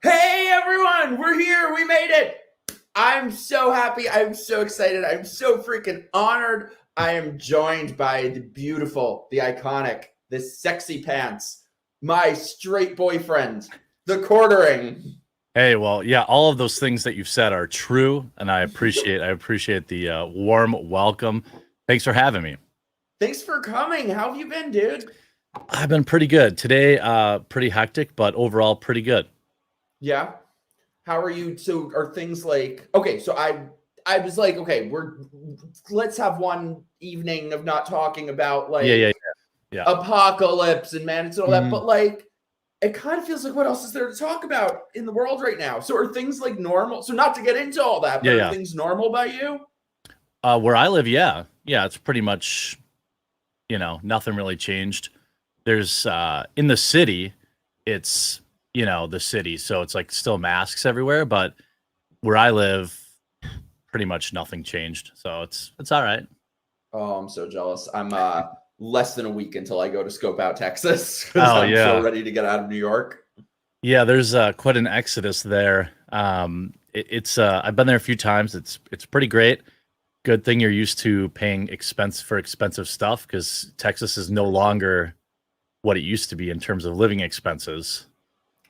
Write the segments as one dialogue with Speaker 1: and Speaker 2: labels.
Speaker 1: Hey everyone, we're here. We made it. I'm so happy. I'm so excited. I'm so freaking honored. I am joined by the beautiful, the iconic, the sexy pants, my straight boyfriend, the quartering.
Speaker 2: Hey, well, yeah, all of those things that you've said are true, and I appreciate the warm welcome. Thanks for having me.
Speaker 1: Thanks for coming. How have you been, dude?
Speaker 2: I've been pretty good today. Pretty hectic, but overall pretty good.
Speaker 1: Yeah. How are you? So are things like okay, so I was like, okay, let's have one evening of not talking about
Speaker 2: Yeah, yeah,
Speaker 1: like
Speaker 2: yeah.
Speaker 1: apocalypse and mandates and all that,
Speaker 2: Mhm.
Speaker 1: but like it kind of feels like what else is there to talk about in the world right now? So are things like normal? So not to get into all that,
Speaker 2: Yeah,
Speaker 1: but are
Speaker 2: yeah.
Speaker 1: things normal by you?
Speaker 2: Where I live, yeah, it's pretty much nothing really changed. There's in the city, it's the city, so it's like still masks everywhere, but where I live, pretty much nothing changed, so it's all right.
Speaker 1: Oh, I'm so jealous. I'm less than a week until I go to scope out Texas because
Speaker 2: Oh
Speaker 1: I'm so
Speaker 2: yeah.
Speaker 1: ready to get out of New York.
Speaker 2: Yeah, there's quite an exodus there. It's I've been there a few times. It's pretty great. Good thing you're used to paying expense for expensive stuff because Texas is no longer what it used to be in terms of living expenses.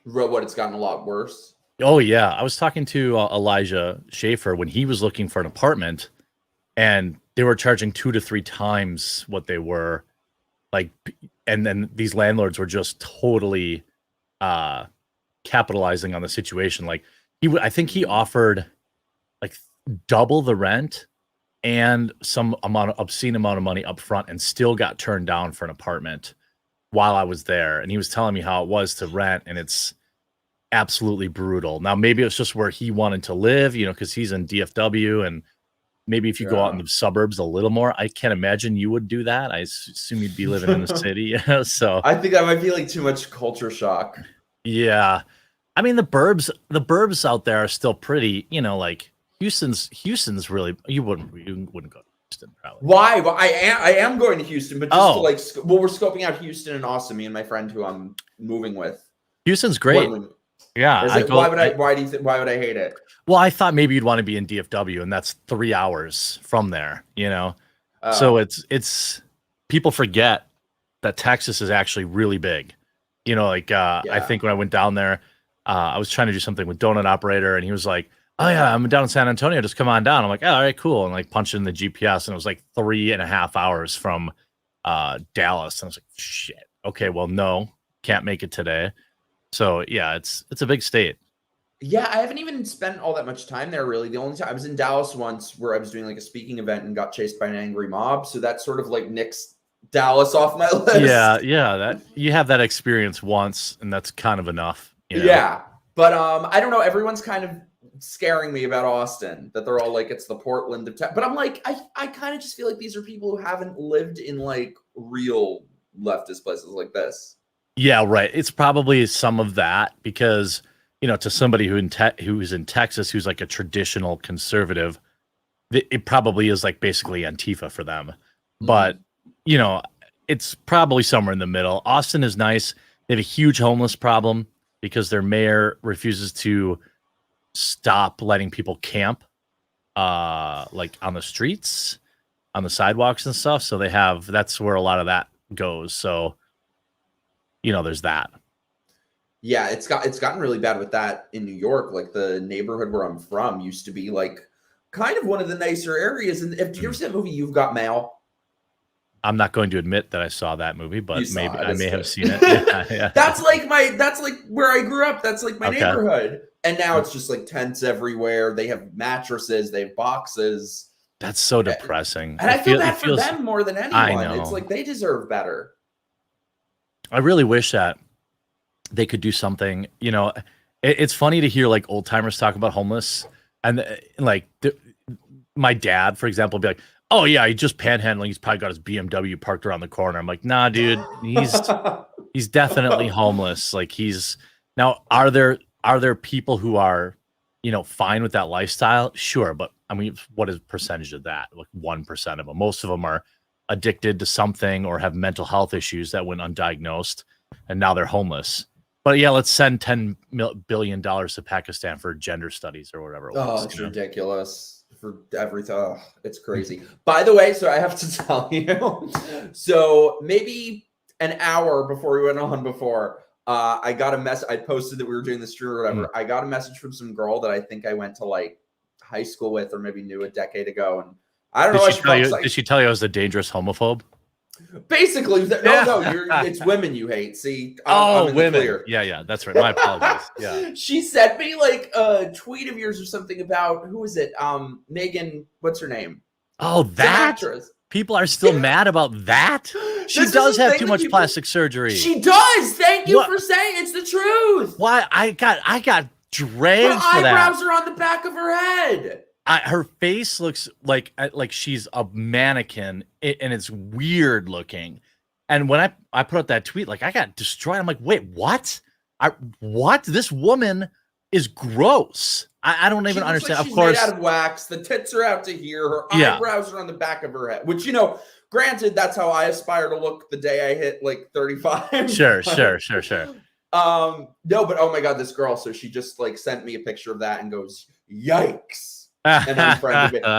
Speaker 1: What, it's gotten a lot worse.
Speaker 2: Oh yeah, I was talking to Elijah Schaefer when he was looking for an apartment, and they were charging 2 to 3 times what they were like, and then these landlords were just totally uh capitalizing on the situation. Like I think he offered like double the rent and some obscene amount of money up front, and still got turned down for an apartment while I was there. And he was telling me how it was to rent, and it's absolutely brutal. Now maybe it's just where he wanted to live, because he's in DFW, and maybe if you go out in
Speaker 1: Yeah.
Speaker 2: the suburbs a little more, I can't imagine you would do that. Assume you'd be living in the city. So
Speaker 1: I think that might be like too much culture shock.
Speaker 2: yeah. I mean, the burbs out there are still pretty, like Houston's really, you wouldn't go to Houston probably.
Speaker 1: Why? Well, I am going to Houston, but just to
Speaker 2: Oh,
Speaker 1: like, well, we're scoping out Houston and Austin. Me and my friend who I'm moving with.
Speaker 2: Houston's
Speaker 1: When
Speaker 2: great.
Speaker 1: we
Speaker 2: Yeah,
Speaker 1: is
Speaker 2: I
Speaker 1: it? Why
Speaker 2: go
Speaker 1: would I?
Speaker 2: I
Speaker 1: Why do you? Why would I hate it?
Speaker 2: well, I thought maybe you'd want to be in DFW, and that's 3 hours from there. So
Speaker 1: Oh,
Speaker 2: it's people forget that Texas is actually really big. Like I
Speaker 1: yeah.
Speaker 2: think when I went down there, I was trying to do something with Donut Operator, and he was like, "Oh yeah, I'm down in San Antonio. Just come on down." I'm like, "Oh, all right, cool." And like punch in the GPS, and it was like 3.5 hours from Dallas. And I was like, "Shit. Okay, well, no, can't make it today." So yeah, it's a big state.
Speaker 1: Yeah, I haven't even spent all that much time there really. The only time I was in Dallas once where I was doing like a speaking event and got chased by an angry mob. So that sort of like nicks Dallas off my
Speaker 2: Yeah,
Speaker 1: list.
Speaker 2: yeah, that you have that experience once, and that's kind of enough.
Speaker 1: Yeah. But I don't know. Everyone's kind of scaring me about Austin, that they're all like it's the Portland of tech. But I'm like, I kind of just feel like these are people who haven't lived in like real leftist places like this.
Speaker 2: Yeah, right. It's probably some of that because, to somebody who's in Texas, who's like a traditional conservative, it probably is like basically Antifa for them. But,
Speaker 1: Mm.
Speaker 2: you know, it's probably somewhere in the middle. Austin is nice. They have a huge homeless problem because their mayor refuses to stop letting people camp like on the streets, on the sidewalks and stuff. So that's where a lot of that goes. So, there's that.
Speaker 1: Yeah, it's gotten really bad with that in New York. Like the neighborhood where I'm from used to be like kind of one of the nicer areas. And if do you ever see that movie You've Got Mail?
Speaker 2: I'm not going to admit that I saw that movie,
Speaker 1: You
Speaker 2: but
Speaker 1: saw
Speaker 2: maybe
Speaker 1: it.
Speaker 2: I
Speaker 1: It's
Speaker 2: may have
Speaker 1: good.
Speaker 2: seen it. Yeah, yeah.
Speaker 1: That's like where I grew up. That's like my
Speaker 2: Okay.
Speaker 1: neighborhood. And now it's just like tents everywhere. They have mattresses, they have boxes.
Speaker 2: That's so
Speaker 1: And
Speaker 2: depressing.
Speaker 1: I feel
Speaker 2: It
Speaker 1: bad for
Speaker 2: feels
Speaker 1: them more than
Speaker 2: I
Speaker 1: anyone. It's
Speaker 2: know.
Speaker 1: like they deserve better.
Speaker 2: I really wish that they could do something. It's funny to hear like old timers talk about homeless, and like my dad, for example, be like, "Oh yeah, he just panhandling. He's probably got his BMW parked around the corner." I'm like, "Nah, dude, he's definitely homeless. Like he's now. Are there people who are, fine with that lifestyle? Sure, but I mean, what is percentage of that? Like 1% of them. Most of them are addicted to something or have mental health issues that went undiagnosed, and now they're homeless. But yeah, let's send $10 billion to Pakistan for gender studies or whatever it was.
Speaker 1: It's ridiculous for everything. Oh, it's crazy. By the way, so I have to tell you, so maybe an hour before we went on before, I got a message. I posted that we were doing the stream or whatever. I got a message from some girl that I think I went to like high school with or maybe knew a decade ago. And I don't know.
Speaker 2: Did she tell you I was a dangerous homophobe?
Speaker 1: Basically, it's women you hate. See,
Speaker 2: I'm women. Yeah, that's right. My apologies. Yeah,
Speaker 1: she sent me like a tweet of yours or something about who is it? Megan, what's her name?
Speaker 2: Oh, that actress. People are still mad about that. She does have too much plastic surgery.
Speaker 1: She does. Thank you for saying it's the truth.
Speaker 2: Why I got dragged.
Speaker 1: Her eyebrows are on the back of her head.
Speaker 2: Her face looks like she's a mannequin, and it's weird looking. And when I put out that tweet, like I got destroyed. I'm like, wait, what? What? This woman is gross. I don't even understand.
Speaker 1: Like she's made out of wax. The tits are out to here. Her eyebrows are on the back of her head. Which, granted, that's how I aspire to look the day I hit like 35.
Speaker 2: Sure.
Speaker 1: No, but oh my god, this girl. So she just like sent me a picture of that and goes, "Yikes." And unfriended me.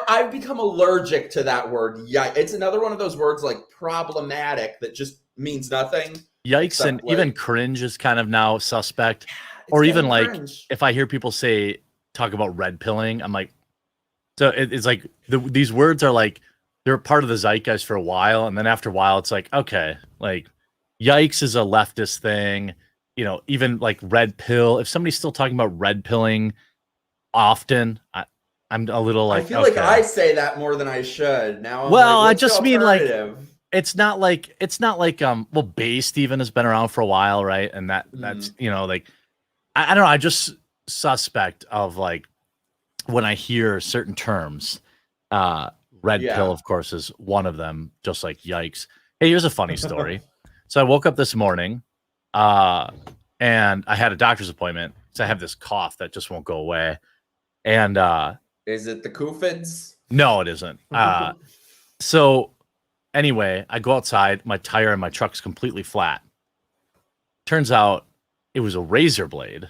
Speaker 1: I've become allergic to that word. Yeah, it's another one of those words like problematic that just means nothing.
Speaker 2: Yikes, and even cringe is kind of now suspect. Or even like cringe. If I hear people talk about red pilling, I'm like, so it's like these words are like they're part of the zeitgeist for a while, and then after a while, it's like okay, like yikes is a leftist thing. Even like red pill. If somebody's still talking about red pilling often, I'm a little like I
Speaker 1: feel like I say that more than I should now.
Speaker 2: I just mean like it's not like based even has been around for a while, right? And that's like I don't know. I just suspect of like when I hear certain terms, red pill, of course, is one of them. Just like yikes. Hey, here's a funny story. So I woke up this morning, and I had a doctor's appointment. So I have this cough that just won't go away. And
Speaker 1: is it the Kufids?
Speaker 2: No, it isn't. So anyway, I go outside, my tire in my truck's completely flat. Turns out it was a razor blade.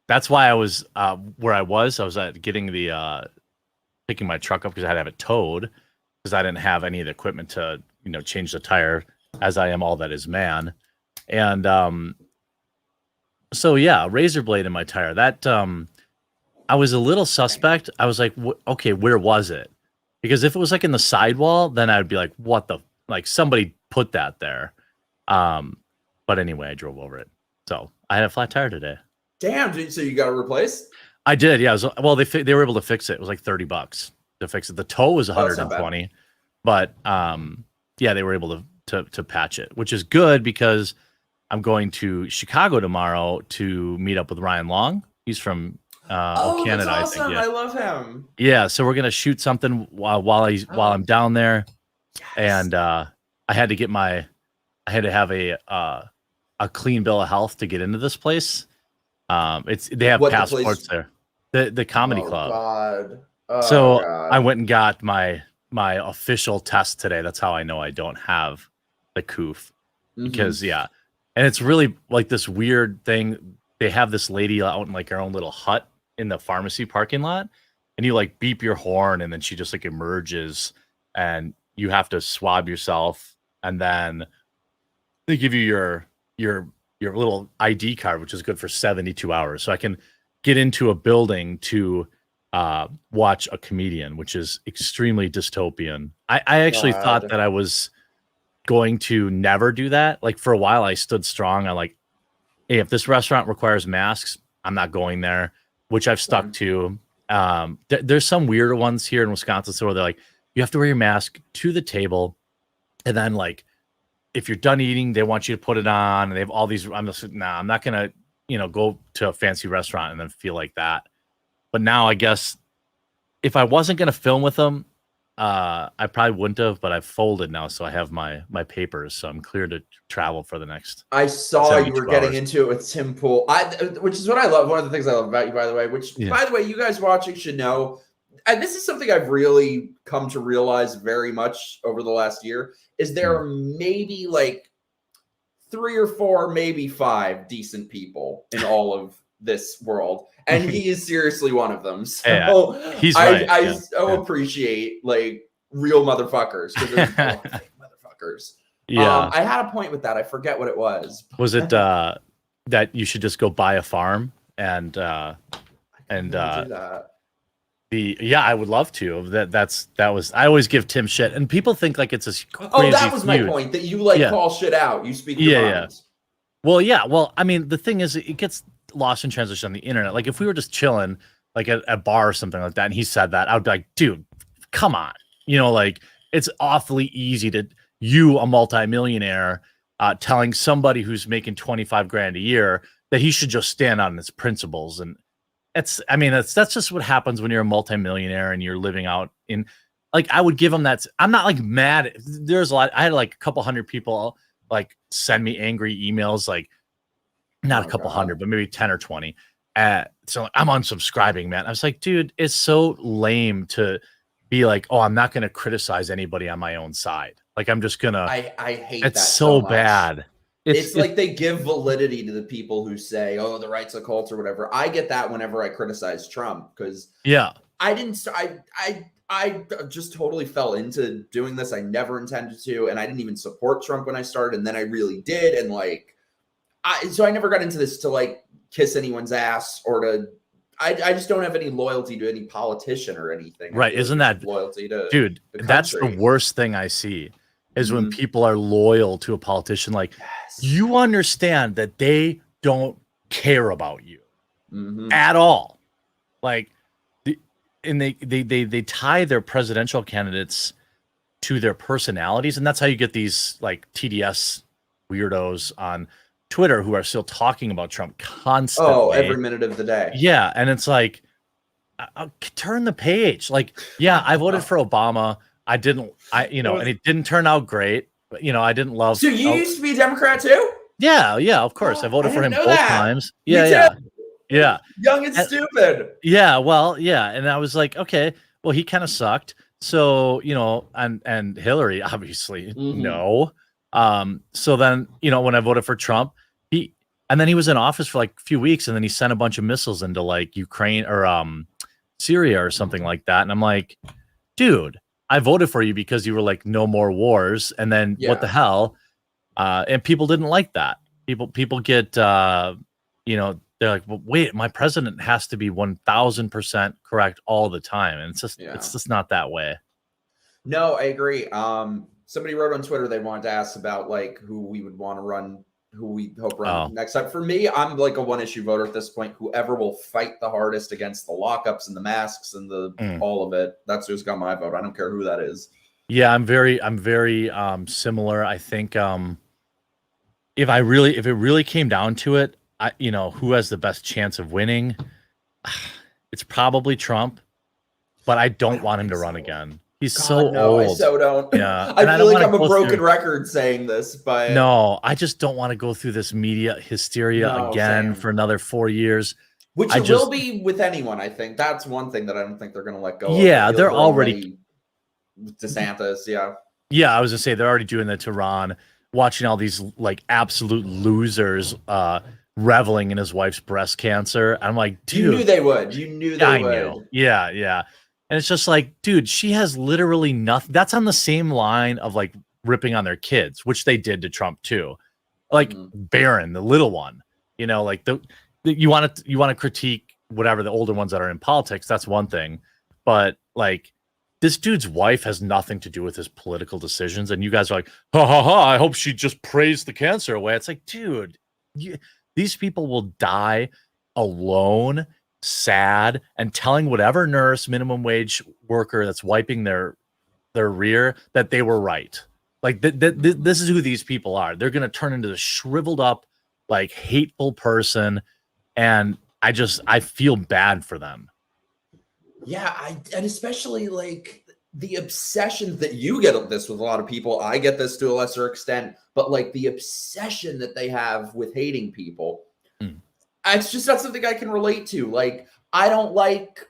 Speaker 2: That's why I was where I was at getting the picking my truck up because I had to have it towed because I didn't have any of the equipment to, change the tire as I am all that is man. And so yeah, razor blade in my tire. That I was a little suspect. I was like, okay, where was it? Because if it was like in the sidewall, then I'd be like, what the, like somebody put that there. But anyway, I drove over it. So I had a flat tire today.
Speaker 1: Damn, so you got it replaced?
Speaker 2: I did, yeah. They were able to fix it. It was like $30 to fix it. The tow was 120, but yeah, they were able to patch it, which is good because I'm going to Chicago tomorrow to meet up with Ryan Long. He's from Canada,
Speaker 1: that's awesome.
Speaker 2: I think. Yeah.
Speaker 1: I love him.
Speaker 2: Yeah, so we're gonna shoot something while I'm down there, and I had to have a clean bill of health to get into this place. They have passports there. The comedy club.
Speaker 1: God.
Speaker 2: God. I went and got my official test today. That's how I know I don't have the coof. Because and it's really like this weird thing. They have this lady out in like her own little hut in the pharmacy parking lot, and you like beep your horn, and then she just like emerges, and you have to swab yourself, and then they give you your little ID card, which is good for 72 hours. So I can get into a building to watch a comedian, which is extremely dystopian. I actually thought that I was going to never do that. Like for a while, I stood strong. I like, hey, if this restaurant requires masks, I'm not going there, which I've stuck to. There's some weirder ones here in Wisconsin, so where they're like, you have to wear your mask to the table, and then like, if you're done eating, they want you to put it on, and they have all these. I'm not gonna, go to a fancy restaurant and then feel like that. But now I guess if I wasn't gonna film with them, I probably wouldn't have, but I've folded now, so I have my papers, so I'm clear to travel for the next.
Speaker 1: I saw you were getting into it with Tim Pool, which is what I love. One of the things I love about you, by the way, by the way, you guys watching should know, and this is something I've really come to realize very much over the last year, is there are maybe like 3 or 4, maybe 5 decent people in all of this world, and he is seriously one of them. So
Speaker 2: he's right.
Speaker 1: I so appreciate like real motherfuckers, because there's a lot of fake motherfuckers.
Speaker 2: Yeah.
Speaker 1: I had a point with that. I forget what it was.
Speaker 2: Was it that you should just go buy a farm and
Speaker 1: do that.
Speaker 2: I would love to. That was I always give Tim shit, and people think like it's a crazy
Speaker 1: that was my point, that you like call shit out. You speak your mind.
Speaker 2: Well, yeah. Well, I mean, the thing is, it gets lost in translation on the internet. Like if we were just chilling, like at a bar or something like that, and he said that, I would be like, dude, come on. Like it's awfully easy to a multimillionaire, telling somebody who's making 25 grand a year that he should just stand on his principles. And that's just what happens when you're a multimillionaire and you're living out in, like, I would give him that. I'm not like mad. There's a lot. I had like a couple hundred people like send me angry emails, like not a couple hundred, but maybe 10 or 20. So I'm unsubscribing, man. I was like, dude, it's so lame to be like, oh, I'm not going to criticize anybody on my own side. Like, I'm just going to,
Speaker 1: I hate
Speaker 2: it's
Speaker 1: that
Speaker 2: so
Speaker 1: much.
Speaker 2: bad.
Speaker 1: It's like they give validity to the people who say, oh, the right's a cult or whatever. I get that whenever I criticize Trump, because I just totally fell into doing this. I never intended to, and I didn't even support Trump when I started, and then I really did. And like, so I never got into this to like kiss anyone's ass or to, I just don't have any loyalty to any politician or anything.
Speaker 2: Right. Isn't that
Speaker 1: loyalty to
Speaker 2: dude? That's the worst thing I see is when people are loyal to a politician. Like, you understand that they don't care about you at all. Like, and they tie their presidential candidates to their personalities, and that's how you get these like TDS weirdos on Twitter who are still talking about Trump constantly.
Speaker 1: Oh, every minute of the day.
Speaker 2: Yeah, and it's like, turn the page. Like, yeah, I voted for Obama. And it didn't turn out great. But I didn't love.
Speaker 1: So you used to be a Democrat too?
Speaker 2: Yeah, of course. I voted for him both times.
Speaker 1: Yeah. Young and stupid.
Speaker 2: Yeah, well, yeah, and I was like, okay, well, he kind of sucked. So and Hillary obviously no. So then when I voted for Trump, he was in office for like a few weeks, and then he sent a bunch of missiles into like Ukraine or Syria or something like that, and I'm like, dude, I voted for you because you were like no more wars, and then what the hell? And people didn't like that. People get they're like, well, wait, my president has to be 1000% correct all the time, and it's just not that way.
Speaker 1: No, I agree. Somebody wrote on Twitter they wanted to ask about like who we would want to run, who we hope run next time. For me, I'm like a one-issue voter at this point. Whoever will fight the hardest against the lockups and the masks and the all of it, that's who's got my vote. I don't care who that is. Yeah,
Speaker 2: I'm very similar. I think if it really came down to it, who has the best chance of winning? It's probably Trump, but I don't want him to run again. He's so old.
Speaker 1: I so don't.
Speaker 2: Yeah,
Speaker 1: I feel like I'm a broken record saying this, but
Speaker 2: no, I just don't want to go through this media hysteria again for another 4 years.
Speaker 1: Which it will be with anyone. I think that's one thing that I don't think they're going to let go of.
Speaker 2: Yeah, they're already
Speaker 1: DeSantis.
Speaker 2: Yeah, I was gonna say they're already doing that to Ron. Watching all these like absolute losers reveling in his wife's breast cancer. I'm like, dude,
Speaker 1: you knew they would. I
Speaker 2: knew. Yeah. And it's just like, dude, she has literally nothing. That's on the same line of like ripping on their kids, which they did to Trump too. Like Barron, the little one, like you want to critique whatever the older ones that are in politics. That's one thing, but like this dude's wife has nothing to do with his political decisions. And you guys are like, ha ha ha, I hope she just praised the cancer away. It's like, dude, these people will die alone, sad, and telling whatever nurse, minimum wage worker that's wiping their rear that they were right. Like this is who these people are. They're going to turn into the shriveled up, like hateful person. And I feel bad for them.
Speaker 1: Yeah. And especially like the obsession that you get this with a lot of people. I get this to a lesser extent, but like the obsession that they have with hating people. It's just not something I can relate to. Like, I don't like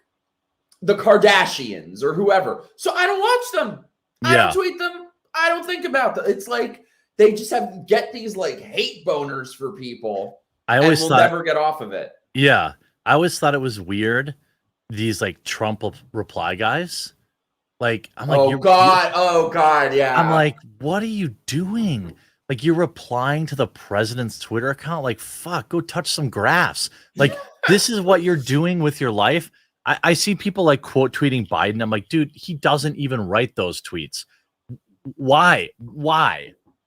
Speaker 1: the Kardashians or whoever, so I don't watch them. I don't tweet them. I don't think about them. It's like they just get these like hate boners for people.
Speaker 2: I always
Speaker 1: will
Speaker 2: thought
Speaker 1: never get off of it.
Speaker 2: Yeah, I always thought it was weird. These like Trump reply guys, like I'm like,
Speaker 1: oh god, yeah.
Speaker 2: I'm like, what are you doing? Like you're replying to the president's Twitter account. Like fuck, go touch some grass. Like this is what you're doing with your life. I see people like quote tweeting Biden. I'm like, dude, he doesn't even write those tweets. Why?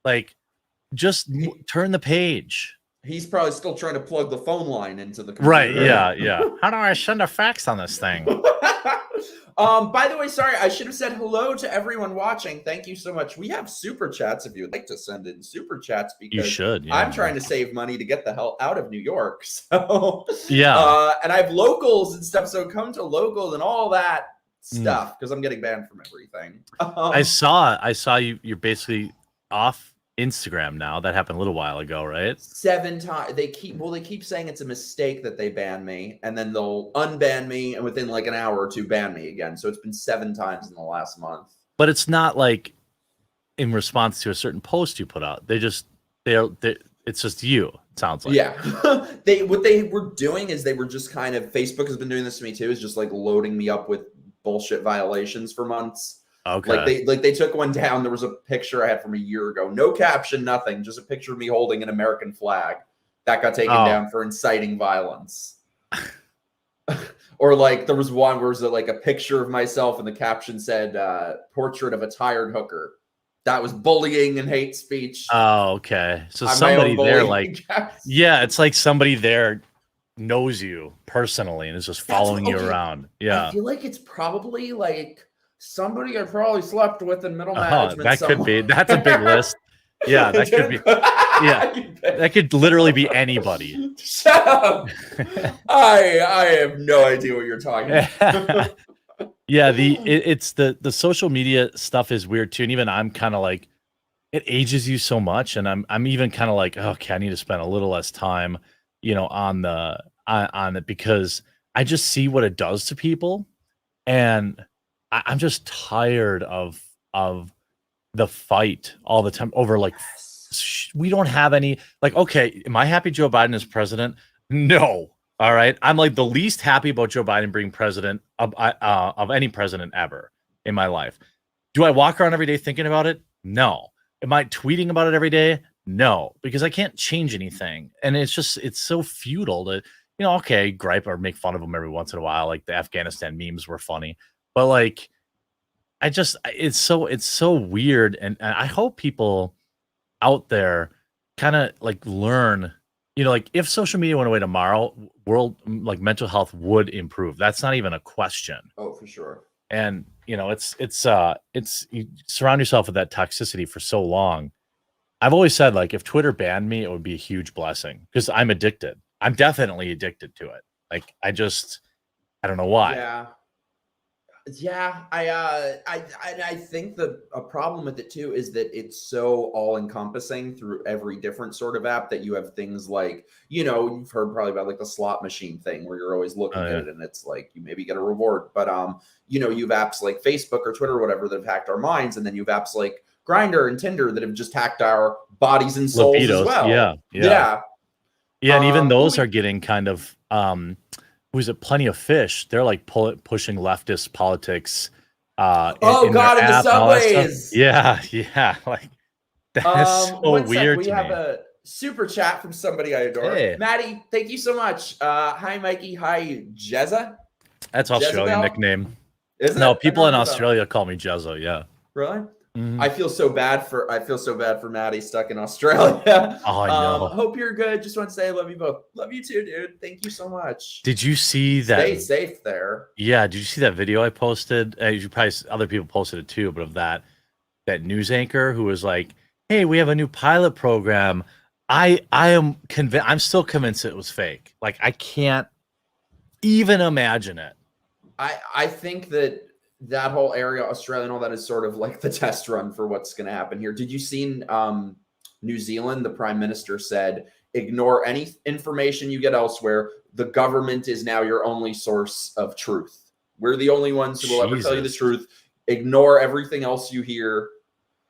Speaker 2: Like, just turn the page.
Speaker 1: He's probably still trying to plug the phone line into the computer.
Speaker 2: Right, yeah. How do I send a fax on this thing?
Speaker 1: By the way, sorry, I should have said hello to everyone watching. Thank you so much. We have super chats if you would like to send in super chats because
Speaker 2: you should. Yeah.
Speaker 1: I'm trying to save money to get the hell out of New York. So
Speaker 2: yeah.
Speaker 1: And I have locals and stuff. So come to locals and all that stuff because I'm getting banned from everything.
Speaker 2: I saw you're basically off Instagram now. That happened a little while ago, right?
Speaker 1: 7 times. They keep saying it's a mistake that they ban me, and then they'll unban me, and within like an hour or two ban me again. So it's been 7 times in the last month.
Speaker 2: But it's not like in response to a certain post you put out. It's just you. It sounds like.
Speaker 1: Yeah. What they were doing is they were just kind of, Facebook has been doing this to me too, is just like loading me up with bullshit violations for months.
Speaker 2: Okay.
Speaker 1: Like they took one down. There was a picture I had from a year ago. No caption, nothing. Just a picture of me holding an American flag. That got taken down for inciting violence. Or like there was one where it was like a picture of myself and the caption said portrait of a tired hooker. That was bullying and hate speech.
Speaker 2: Oh, okay. So somebody there like yeah, it's like somebody there knows you personally and is just following you around. Yeah.
Speaker 1: I feel like it's probably like somebody I probably slept with in middle management.
Speaker 2: That could be. That's a big list. Yeah, that could be. Yeah, that could literally be anybody.
Speaker 1: Shut up. I have no idea what you're talking about.
Speaker 2: Yeah, it's the social media stuff is weird too, and even I'm kind of like, it ages you so much, and I'm even kind of like, okay, I need to spend a little less time, on it because I just see what it does to people, and I'm just tired of the fight all the time over like we don't have any like, okay, am I happy Joe Biden is president? No. All right. I'm like the least happy about Joe Biden being president of any president ever in my life. Do I walk around every day thinking about it? No. Am I tweeting about it every day? No, because I can't change anything. And it's so futile to, okay, gripe or make fun of them every once in a while. Like the Afghanistan memes were funny. But like, it's so weird, and I hope people out there kind of like learn, like if social media went away tomorrow, world like mental health would improve. That's not even a question.
Speaker 1: Oh, for sure.
Speaker 2: And it's you surround yourself with that toxicity for so long. I've always said like if Twitter banned me, it would be a huge blessing because I'm addicted. I'm definitely addicted to it. Like I don't know why.
Speaker 1: Yeah, I think a problem with it too is that it's so all encompassing through every different sort of app that you have things like, you've heard probably about like the slot machine thing where you're always looking at it and it's like you maybe get a reward. But you have apps like Facebook or Twitter or whatever that have hacked our minds, and then you have apps like Grindr and Tinder that have just hacked our bodies and souls as well.
Speaker 2: Yeah. And even those are getting kind of who's it? Plenty of Fish. They're like pushing leftist politics. In
Speaker 1: the subways.
Speaker 2: Yeah. Like that is so weird.
Speaker 1: We have a super chat from somebody I adore. Hey. Maddie, thank you so much. Hi, Mikey. Hi, Jezza.
Speaker 2: That's Australian Jezebel? Nickname.
Speaker 1: Is it?
Speaker 2: No, people in Australia call me Jezza. Yeah.
Speaker 1: Really? Mm-hmm. I feel so bad for Maddie stuck in Australia.
Speaker 2: Oh, I know.
Speaker 1: Hope you're good. Just want to say I love you both. Love you too, dude. Thank you so much.
Speaker 2: Did you see that?
Speaker 1: Stay safe there.
Speaker 2: Yeah. Did you see that video I posted? You probably other people posted it too, but of that news anchor who was like, "Hey, we have a new pilot program." I am convinced. I'm still convinced it was fake. Like I can't even imagine it.
Speaker 1: I think that whole area, Australia and all that, is sort of like the test run for what's going to happen here. Did you see New Zealand? The prime minister said, ignore any information you get elsewhere. The government is now your only source of truth. We're the only ones who will ever tell you the truth. Ignore everything else you hear.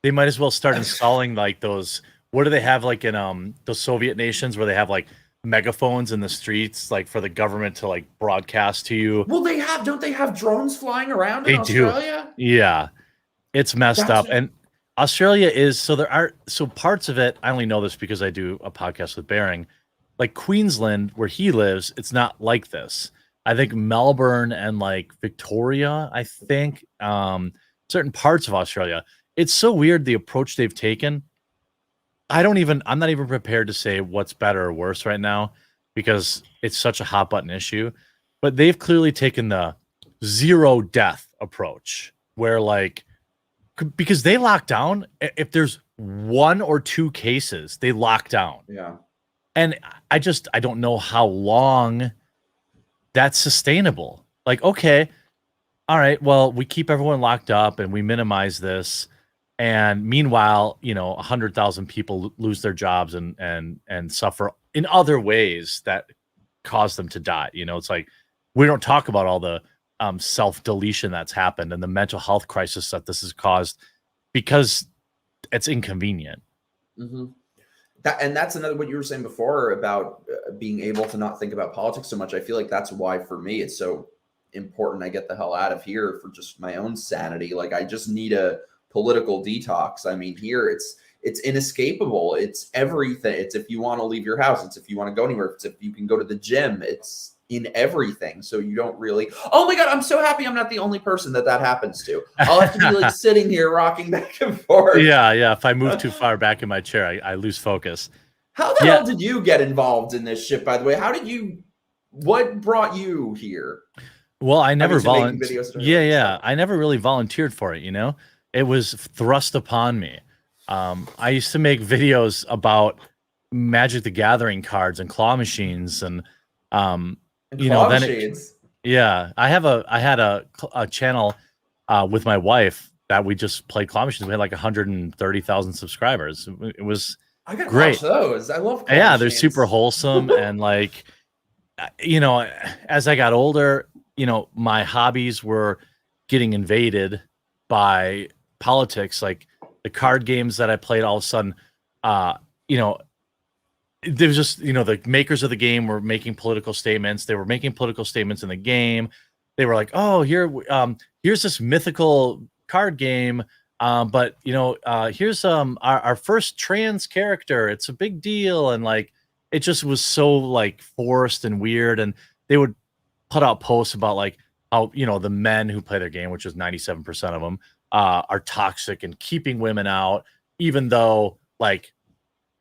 Speaker 2: They might as well start installing like those. What do they have like in the Soviet nations where they have like megaphones in the streets, like for the government to like broadcast to you?
Speaker 1: Well, don't they have drones flying around in
Speaker 2: They do.
Speaker 1: Australia?
Speaker 2: Yeah, it's messed
Speaker 1: That's
Speaker 2: up. And Australia is so parts of it. I only know this because I do a podcast with Bering. Like Queensland, where he lives, it's not like this. I think Melbourne and like Victoria, I think certain parts of Australia. It's so weird the approach they've taken. I'm not even prepared to say what's better or worse right now because it's such a hot button issue. But they've clearly taken the zero death approach where like because they lock down if there's 1 or 2 cases, they lock down.
Speaker 1: Yeah.
Speaker 2: And I don't know how long that's sustainable. Like, okay, all right, well, we keep everyone locked up and we minimize this. And meanwhile, 100,000 people lose their jobs and suffer in other ways that cause them to die. It's like we don't talk about all the self-deletion that's happened and the mental health crisis that this has caused because it's inconvenient.
Speaker 1: Mm-hmm. That's another what you were saying before about being able to not think about politics so much. I feel like that's why for me it's so important I get the hell out of here for just my own sanity. Like I just need a political detox. I mean, here it's inescapable. It's everything. It's if you want to leave your house. It's if you want to go anywhere. It's if you can go to the gym. It's in everything. So you don't really. Oh my God! I'm so happy I'm not the only person that happens to. I'll have to be like sitting here rocking back and forth.
Speaker 2: Yeah. If I move too far back in my chair, I lose focus.
Speaker 1: How the hell did you get involved in this shit? By the way, what brought you here?
Speaker 2: Well, I never volunteered.
Speaker 1: Yeah.
Speaker 2: I never really volunteered for it. It was thrust upon me. I used to make videos about Magic the Gathering cards and claw machines, and
Speaker 1: machines.
Speaker 2: I had a channel with my wife that we just played claw machines. We had like 130,000 subscribers. It was great.
Speaker 1: Watch those. I love claw
Speaker 2: they're
Speaker 1: machines.
Speaker 2: super wholesome and like as I got older, my hobbies were getting invaded by politics. Like the card games that I played, all of a sudden, there was just, the makers of the game were making political statements. They were making political statements in the game. They were like, oh, here's this mythical card game. But here's our first trans character. It's a big deal. And like, it just was so like forced and weird. And they would put out posts about like how, the men who play their game, which is 97% of them, are toxic and keeping women out, even though like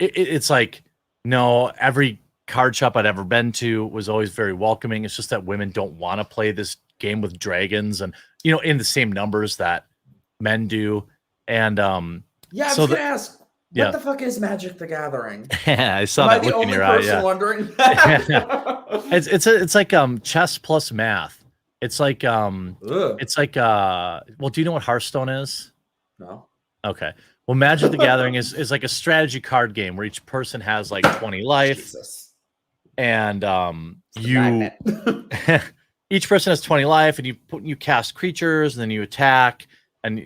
Speaker 2: it's like, no, every card shop I'd ever been to was always very welcoming. It's just that women don't want to play this game with dragons and, in the same numbers that men do. And
Speaker 1: I was going to ask, what the fuck is Magic the Gathering?
Speaker 2: I saw that look in your eye. Yeah.
Speaker 1: Wondering?
Speaker 2: It's like chess plus math. It's like well, do you know what Hearthstone is?
Speaker 1: No.
Speaker 2: Okay. Well, Magic the Gathering is like a strategy card game where each person has like 20 life.
Speaker 1: Jesus.
Speaker 2: And each person has 20 life, and you cast creatures, and then you attack, and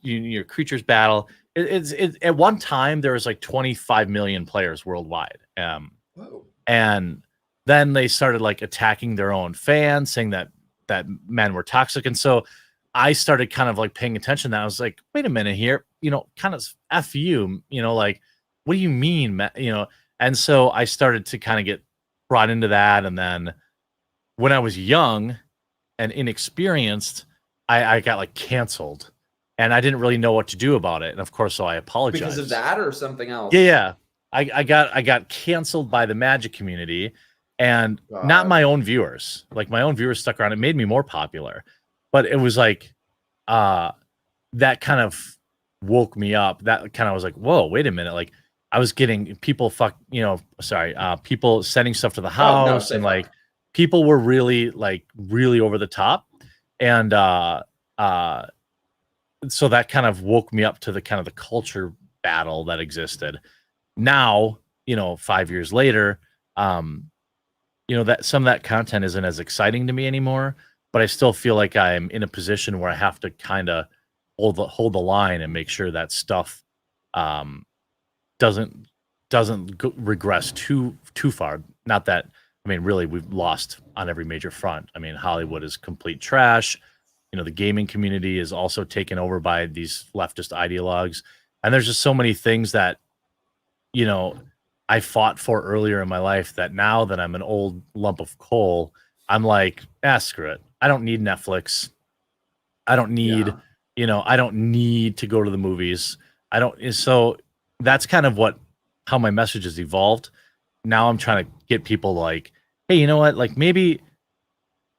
Speaker 2: your creatures battle. It's at one time there was like 25 million players worldwide.
Speaker 1: Whoa.
Speaker 2: And then they started like attacking their own fans, saying that men were toxic. And so I started kind of like paying attention to that. I was like, wait a minute here, kind of F you, like, what do you mean? And so I started to kind of get brought into that. And then when I was young and inexperienced, I got like canceled and I didn't really know what to do about it. And of course, so I apologized.
Speaker 1: Because of that or something else?
Speaker 2: Yeah. I got canceled by the Magic community. And not my own viewers. Like my own viewers stuck around. It made me more popular, but it was like that kind of woke me up. That kind of was like, whoa, wait a minute. Like I was getting people people sending stuff to the house, and like people were really over the top, and so that kind of woke me up to the kind of the culture battle that existed. Now, 5 years later, that some of that content isn't as exciting to me anymore, but I still feel like I'm in a position where I have to kind of hold the line and make sure that stuff doesn't regress too far. Not that, I mean, really, we've lost on every major front. I mean, Hollywood is complete trash. You know, the gaming community is also taken over by these leftist ideologues, and there's just so many things that, you know, I fought for earlier in my life that now that I'm an old lump of coal, I'm like, screw it. I don't need Netflix. I don't need, I don't need to go to the movies. I don't. So that's kind of how my message has evolved. Now I'm trying to get people like, hey, you know what? Like, maybe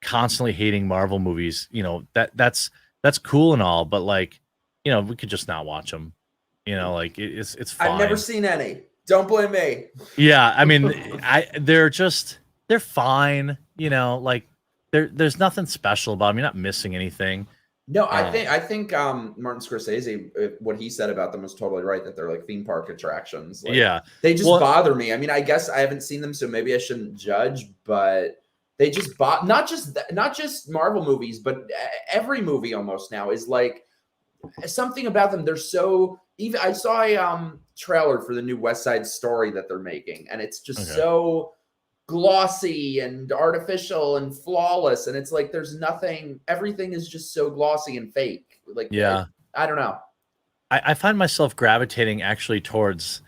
Speaker 2: constantly hating Marvel movies, that's cool and all, but like, we could just not watch them. Like it's fine.
Speaker 1: I've never seen any. Don't blame me.
Speaker 2: Yeah, I mean, they're fine. Like there's nothing special about them. You're not missing anything.
Speaker 1: No, I think Martin Scorsese, what he said about them was totally right, that they're like theme park attractions. Like,
Speaker 2: yeah,
Speaker 1: they just bother me. I mean, I guess I haven't seen them, so maybe I shouldn't judge, but they just not just Marvel movies, but every movie almost now is like something about them. They're so even. I saw a trailer for the new West Side Story that they're making, and it's just so glossy and artificial and flawless, and it's like there's nothing. Everything is just so glossy and fake. Like, I don't know.
Speaker 2: I find myself gravitating actually towards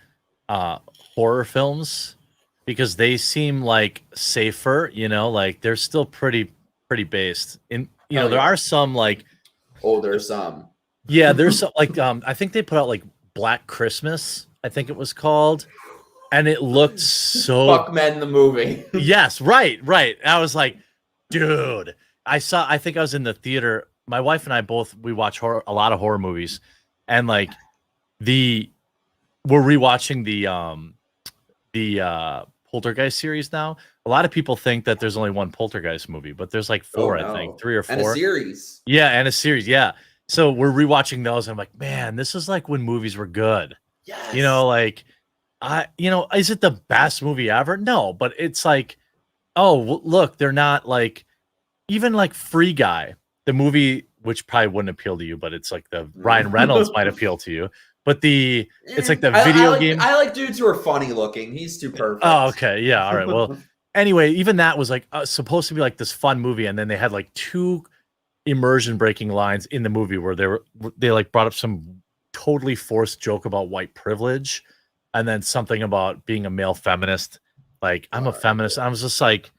Speaker 2: horror films, because they seem like safer, like they're still pretty based in, there are some like,
Speaker 1: there's some.
Speaker 2: Yeah, there's some like, I think they put out like Black Christmas, I think it was called. And it looked so
Speaker 1: Fuck Men the movie.
Speaker 2: Yes, right. I was like, dude, I think I was in the theater. My wife and I we watch a lot of horror movies. And like we're rewatching the Poltergeist series now. A lot of people think that there's only one Poltergeist movie, but there's like four, I think, 3 or 4.
Speaker 1: And a series.
Speaker 2: Yeah, and a series. Yeah. So we're rewatching those, and I'm like, man, this is like when movies were good.
Speaker 1: Yes.
Speaker 2: Like, is it the best movie ever? No, but it's like, look, they're not like, even like Free Guy, the movie, which probably wouldn't appeal to you, but it's like the Ryan Reynolds might appeal to you. But it's like the video game.
Speaker 1: I like dudes who are funny looking. He's too perfect.
Speaker 2: Oh, okay. Yeah. All right. Well, anyway, even that was like supposed to be like this fun movie. And then they had like 2 immersion breaking lines in the movie where they like brought up some totally forced joke about white privilege. And then something about being a male feminist. Like, I'm a feminist. I was just like,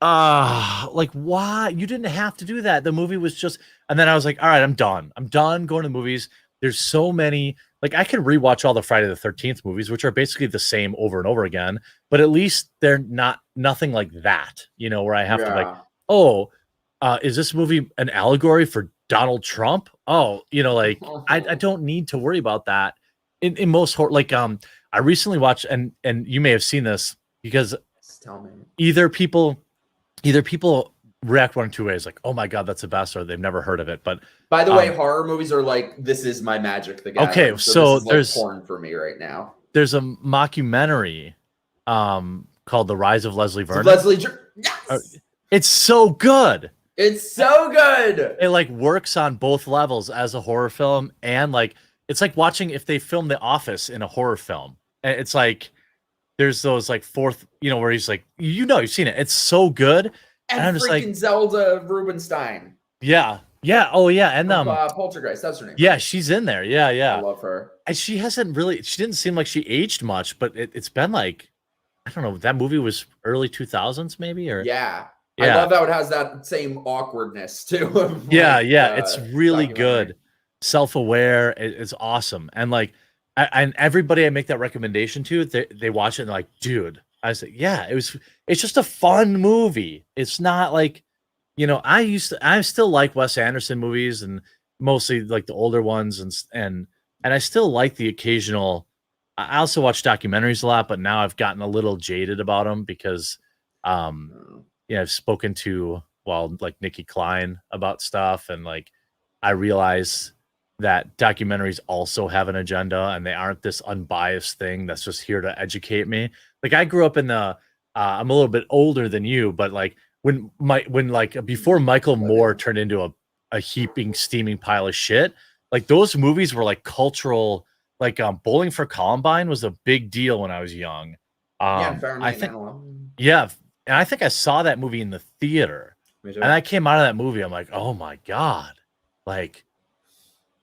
Speaker 2: like, why? You didn't have to do that. The movie was just, and then I was like, all right, I'm done. I'm done going to movies. There's so many, like, I can rewatch all the Friday the 13th movies, which are basically the same over and over again, but at least they're nothing like that, where I have to like, is this movie an allegory for Donald Trump? Like, I don't need to worry about that in most horror. Like, I recently watched, and you may have seen this, because
Speaker 1: tell me.
Speaker 2: Either people react one of 2 ways, like, oh my God, that's the best, or they've never heard of it. But
Speaker 1: by the way, horror movies are like, this is my Magic the Gathering.
Speaker 2: Okay, so
Speaker 1: this is
Speaker 2: there's
Speaker 1: like porn for me right now.
Speaker 2: There's a mockumentary called The Rise of Leslie Vernon.
Speaker 1: Yes!
Speaker 2: It's so good.
Speaker 1: It's so good.
Speaker 2: It like works on both levels as a horror film, and like it's like watching if they filmed The Office in a horror film. And it's like there's those like fourth, where he's like, you've seen it. It's so good.
Speaker 1: And I'm just like, Zelda Rubinstein.
Speaker 2: Yeah. Oh yeah. And
Speaker 1: Poltergeist, that's her name.
Speaker 2: Yeah, she's in there. Yeah.
Speaker 1: I love her.
Speaker 2: And she didn't seem like she aged much, but it's been like, I don't know, that movie was early 2000s maybe, or
Speaker 1: yeah. I love how it has that same awkwardness too.
Speaker 2: It's really good. Self-aware. It's awesome. And like, and everybody I make that recommendation to, they watch it and they're like, dude, I was like, yeah, it's just a fun movie. It's not like, I still like Wes Anderson movies, and mostly like the older ones, and I still like the occasional. I also watch documentaries a lot, but now I've gotten a little jaded about them because, I've spoken to like Nikki Klein about stuff, and like I realize that documentaries also have an agenda, and they aren't this unbiased thing that's just here to educate me. Like, I grew up in the I'm a little bit older than you, but like when before Michael Moore turned into a heaping steaming pile of shit, like those movies were like cultural like Bowling for Columbine was a big deal when I was young.
Speaker 1: Yeah, and Fahrenheit
Speaker 2: I think
Speaker 1: 9/11.
Speaker 2: yeah, and I think I saw that movie in the theater.
Speaker 1: Me too.
Speaker 2: And I came out of that movie, I'm like, oh my God, like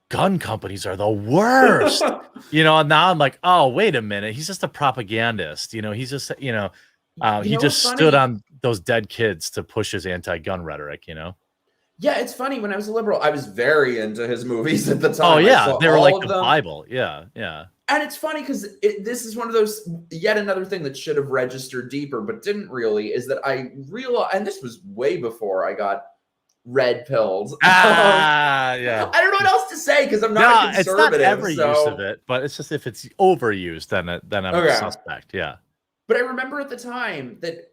Speaker 2: gun companies are the worst. And now I'm like, oh, wait a minute. He's just a propagandist. He's just, he just stood on those dead kids to push his anti-gun rhetoric,
Speaker 1: Yeah, it's funny. When I was a liberal, I was very into his movies at the time.
Speaker 2: Oh, yeah. They were like the Bible. Yeah, yeah.
Speaker 1: And it's funny because this is one of those, yet another thing that should have registered deeper, but didn't really, is that I realized, and this was way before I got red pills.
Speaker 2: Yeah.
Speaker 1: I don't know what else to say because I'm not a conservative.
Speaker 2: It's not every use of it, but it's just if it's overused, then I'm a suspect. Yeah.
Speaker 1: But I remember at the time that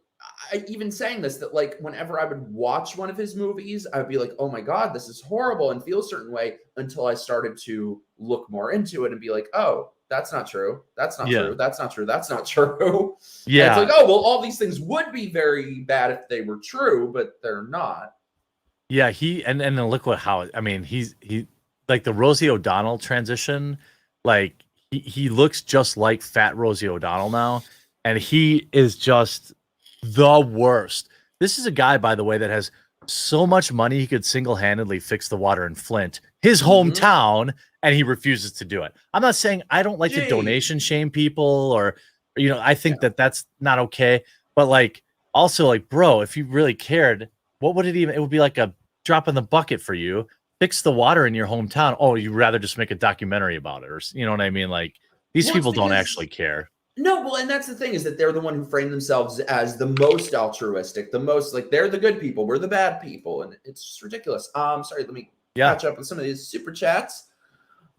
Speaker 1: even saying this, that like whenever I would watch one of his movies, I would be like, oh my God, this is horrible, and feel a certain way until I started to look more into it and be like, oh, that's not true. That's not true. That's not true. That's not true.
Speaker 2: Yeah.
Speaker 1: And it's like, oh, well, all these things would be very bad if they were true, but they're not.
Speaker 2: Yeah, and then look he like the Rosie O'Donnell transition, like he looks just like fat Rosie O'Donnell now, and he is just the worst. This is a guy, by the way, that has so much money he could single-handedly fix the water in Flint, his hometown, and he refuses to do it. I'm not saying I don't like to donation shame people or I think that's not okay, but like also like, bro, if you really cared, what would it would be like a drop in the bucket for you. Fix the water in your hometown. Oh, you'd rather just make a documentary about it, or you know what I mean? Like these people don't actually care.
Speaker 1: No, well, and that's the thing is that they're the one who frame themselves as the most altruistic, the most like they're the good people, we're the bad people, and it's just ridiculous. Sorry, let me catch up with some of these super chats.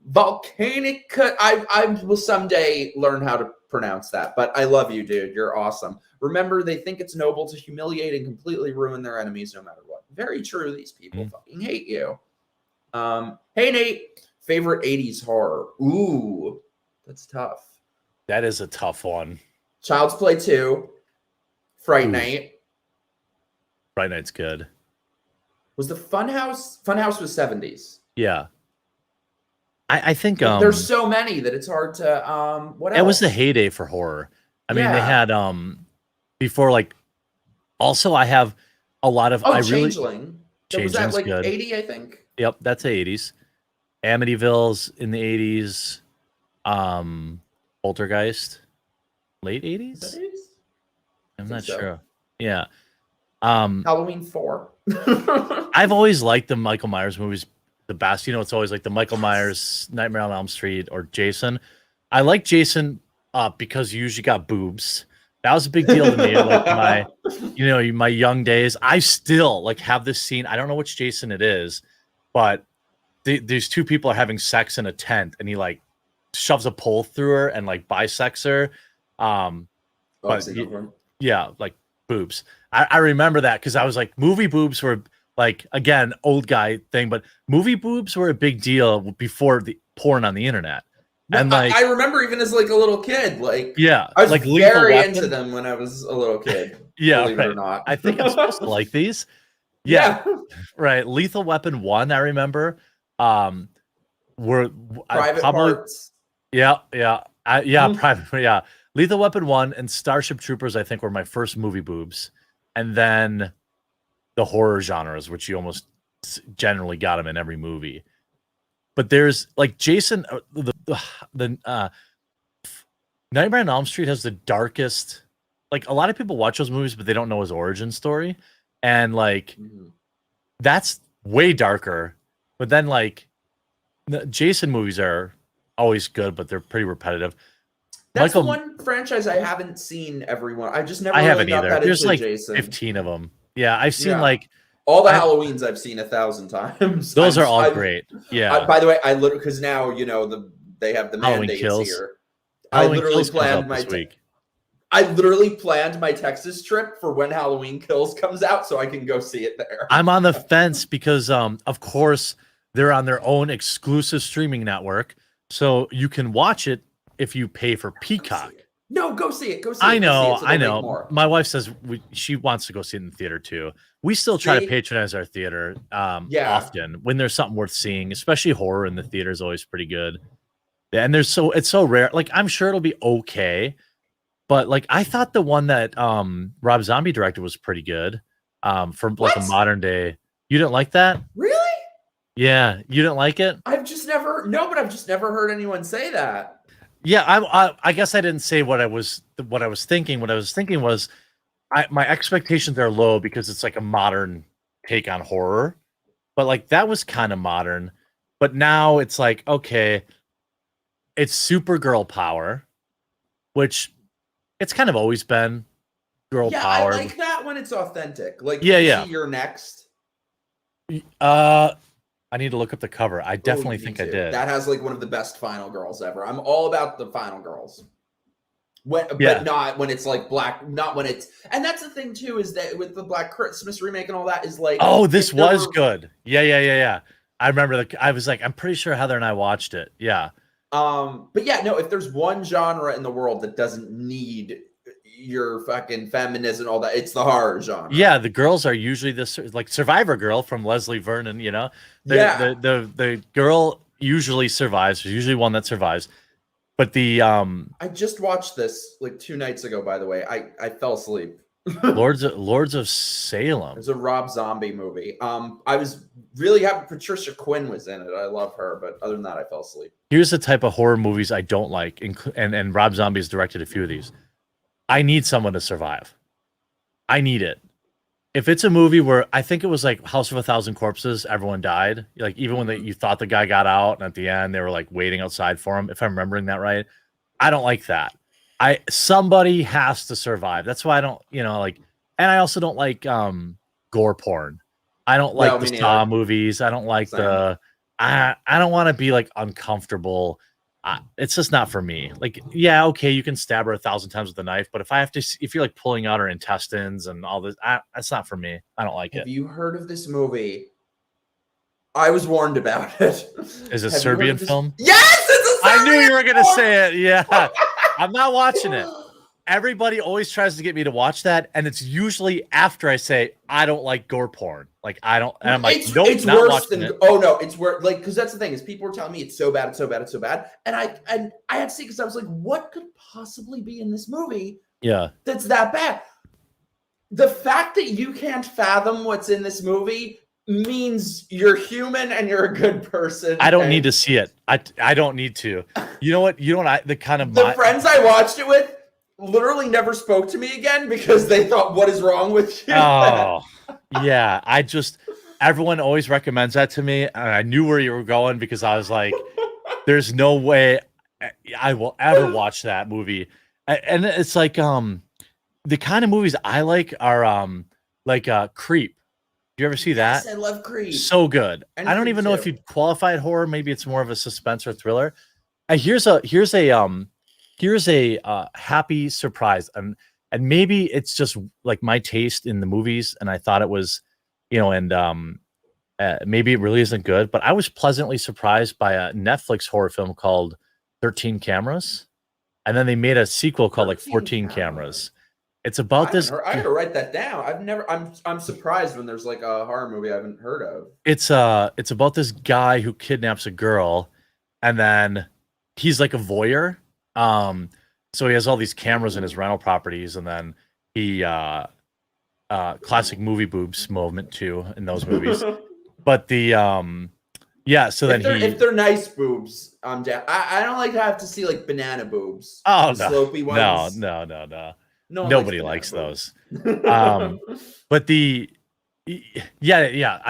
Speaker 1: Volcanic, I will someday learn how to pronounce that, but I love you, dude. You're awesome. Remember, they think it's noble to humiliate and completely ruin their enemies no matter what. Very true. These people fucking hate you. Hey, Nate, favorite 80s horror. Ooh, that's tough.
Speaker 2: That is a tough one.
Speaker 1: Child's Play 2, Fright Night.
Speaker 2: Fright Night's good.
Speaker 1: Was the Funhouse was 70s.
Speaker 2: Yeah. I think
Speaker 1: there's so many that it's hard to what else?
Speaker 2: It was the heyday for horror. I mean, they had before, like, also I have a lot of
Speaker 1: Changeling. Was that like
Speaker 2: good.
Speaker 1: 80, I think?
Speaker 2: Yep, that's the 80s. Amityville's in the 80s. Poltergeist, late 80s? I'm not sure. Yeah.
Speaker 1: Halloween 4.
Speaker 2: I've always liked the Michael Myers movies the best. It's always like the Michael Myers, Nightmare on Elm Street, or Jason. I like Jason because you usually got boobs. That was a big deal to me. Like my young days. I still like have this scene. I don't know which Jason it is, but these two people are having sex in a tent, and he like shoves a pole through her and like bisects her. Like boobs. I remember that because I was like, movie boobs were like, again, old guy thing, but movie boobs were a big deal before the porn on the internet. And like
Speaker 1: I remember even as like a little kid, I was
Speaker 2: like
Speaker 1: very into them when I was a little kid. Believe it or not.
Speaker 2: I think I'm supposed to like these. Yeah. Right. Lethal Weapon 1, I remember. Private
Speaker 1: Parts.
Speaker 2: Private. Lethal Weapon 1 and Starship Troopers, I think, were my first movie boobs, and then the horror genres, which you almost generally got them in every movie. But there's like Jason, the Nightmare on Elm Street has the darkest. Like a lot of people watch those movies, but they don't know his origin story, and like that's way darker. But then like the Jason movies are always good, but they're pretty repetitive.
Speaker 1: That's the one franchise I haven't seen everyone. I just never.
Speaker 2: I haven't either. There's like
Speaker 1: Jason.
Speaker 2: 15 of them. Yeah, I've seen like
Speaker 1: all the Halloweens. I've seen 1,000 times.
Speaker 2: Those are all great. Yeah.
Speaker 1: By the way, I literally because now they have the
Speaker 2: Halloween
Speaker 1: mandates
Speaker 2: Kills.
Speaker 1: here.
Speaker 2: Halloween
Speaker 1: I literally planned my
Speaker 2: week.
Speaker 1: I literally planned my Texas trip for when Halloween Kills comes out, so I can go see it there.
Speaker 2: I'm on the fence because, of course, they're on their own exclusive streaming network, so you can watch it if you pay for Peacock.
Speaker 1: No, go see it. Go see
Speaker 2: I
Speaker 1: it.
Speaker 2: know,
Speaker 1: So
Speaker 2: I know. My wife says she wants to go see it in the theater too. We still try to patronize our theater often when there's something worth seeing, especially horror in the theater is always pretty good. And it's so rare. Like, I'm sure it'll be okay, but like I thought the one that Rob Zombie directed was pretty good. For like a
Speaker 1: What?
Speaker 2: modern day. You didn't like that?
Speaker 1: Really?
Speaker 2: Yeah, you didn't like it?
Speaker 1: I've just never heard anyone say that.
Speaker 2: Yeah, I guess I didn't say what I was thinking. What I was thinking was my expectations are low because it's like a modern take on horror. But like that was kind of modern. But now it's like, okay, it's Supergirl power, which it's kind of always been girl power.
Speaker 1: I like that when it's authentic. Like,
Speaker 2: yeah.
Speaker 1: You're Next.
Speaker 2: I need to look up the cover. I definitely think I did.
Speaker 1: That has like one of the best final girls ever. I'm all about the final girls. But not when it's like black, not when it's, and that's the thing too, is that with the Black Christmas remake and all that is like,
Speaker 2: oh, this was good. Yeah. I remember I was like, I'm pretty sure Heather and I watched it. Yeah.
Speaker 1: But yeah, no, if there's one genre in the world that doesn't need your fucking feminism and all that, it's the horror genre.
Speaker 2: Yeah, the girls are usually this like Survivor Girl from Leslie Vernon, you know. The girl usually survives. There's usually one that survives. But the
Speaker 1: I just watched this like 2 nights ago, by the way. I fell asleep.
Speaker 2: Lords of Salem.
Speaker 1: It's a Rob Zombie movie. I was really happy Patricia Quinn was in it. I love her, but other than that, I fell asleep.
Speaker 2: Here's the type of horror movies I don't like, and Rob Zombie has directed a few of these. I need someone to survive. I need it. If it's a movie where I think it was like House of a Thousand Corpses, everyone died. Like even when you thought the guy got out, and at the end they were like waiting outside for him. If I'm remembering that right, I don't like that. Somebody has to survive. That's why I don't, like, and I also don't like gore porn. I don't like the Saw movies. I don't like I don't want to be like uncomfortable. It's just not for me. Like, yeah, okay, you can stab her 1,000 times with a knife, but if you're like pulling out her intestines and all this, that's not for me. I don't like it.
Speaker 1: Have you heard of this movie? I was warned about it.
Speaker 2: Is it a Serbian film?
Speaker 1: Yes, it's a Serbian
Speaker 2: I knew you were going to say it. Yeah. I'm not watching it. Everybody always tries to get me to watch that, and it's usually after I say I don't like gore porn. Like I don't, and I'm like, nope, it's not worse than it.
Speaker 1: Oh no, it's worse. Like, because that's the thing is people were telling me it's so bad, it's so bad, it's so bad, and I had to see because I was like, what could possibly be in this movie?
Speaker 2: Yeah,
Speaker 1: that's that bad. The fact that you can't fathom what's in this movie means you're human and you're a good person.
Speaker 2: I don't need to see it. I don't need to. You know what?
Speaker 1: The friends I watched it with literally never spoke to me again because they thought, what is wrong with you?
Speaker 2: Oh, yeah. Everyone always recommends that to me. And I knew where you were going because I was like, there's no way I will ever watch that movie. And it's like, the kind of movies I like are, Creep. Do you ever see that?
Speaker 1: Yes, I love Creep.
Speaker 2: So good. I don't even know if you'd qualify it horror. Maybe it's more of a suspense or thriller. Here's a happy surprise, and maybe it's just like my taste in the movies, and I thought it was, maybe it really isn't good, but I was pleasantly surprised by a Netflix horror film called 13 Cameras, and then they made a sequel called like 14 Cameras. It's about this.
Speaker 1: I had to write that down. I'm surprised when there's like a horror movie I haven't heard of.
Speaker 2: It's about this guy who kidnaps a girl, and then he's like a voyeur. So he has all these cameras in his rental properties, and then he classic movie boobs moment too in those movies. But the so
Speaker 1: if they're nice boobs, I'm down. I don't like to have to see like banana boobs.
Speaker 2: Oh,
Speaker 1: no. Slopey ones.
Speaker 2: No.
Speaker 1: No
Speaker 2: nobody likes those. But I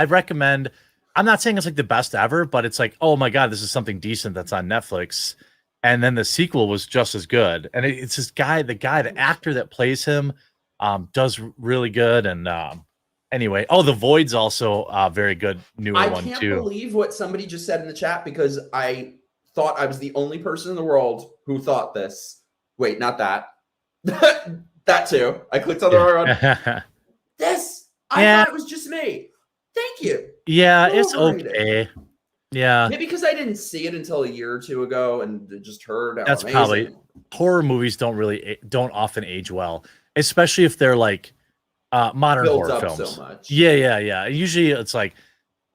Speaker 2: recommend. I'm not saying it's like the best ever, but it's like, oh my god, this is something decent that's on Netflix. And then the sequel was just as good. And it's this guy, the actor that plays him, does really good. And anyway, The Void's also very good, newer one too. I
Speaker 1: can't believe what somebody just said in the chat because I thought I was the only person in the world who thought this. Wait, not that. That too. I clicked on the wrong one. I thought it was just me. Thank you.
Speaker 2: Yeah, it's okay. Yeah,
Speaker 1: maybe because I didn't see it until a year or two ago and just heard.
Speaker 2: That's amazing. Probably horror movies don't often age well, especially if they're like modern horror films. So much. Yeah. Usually it's like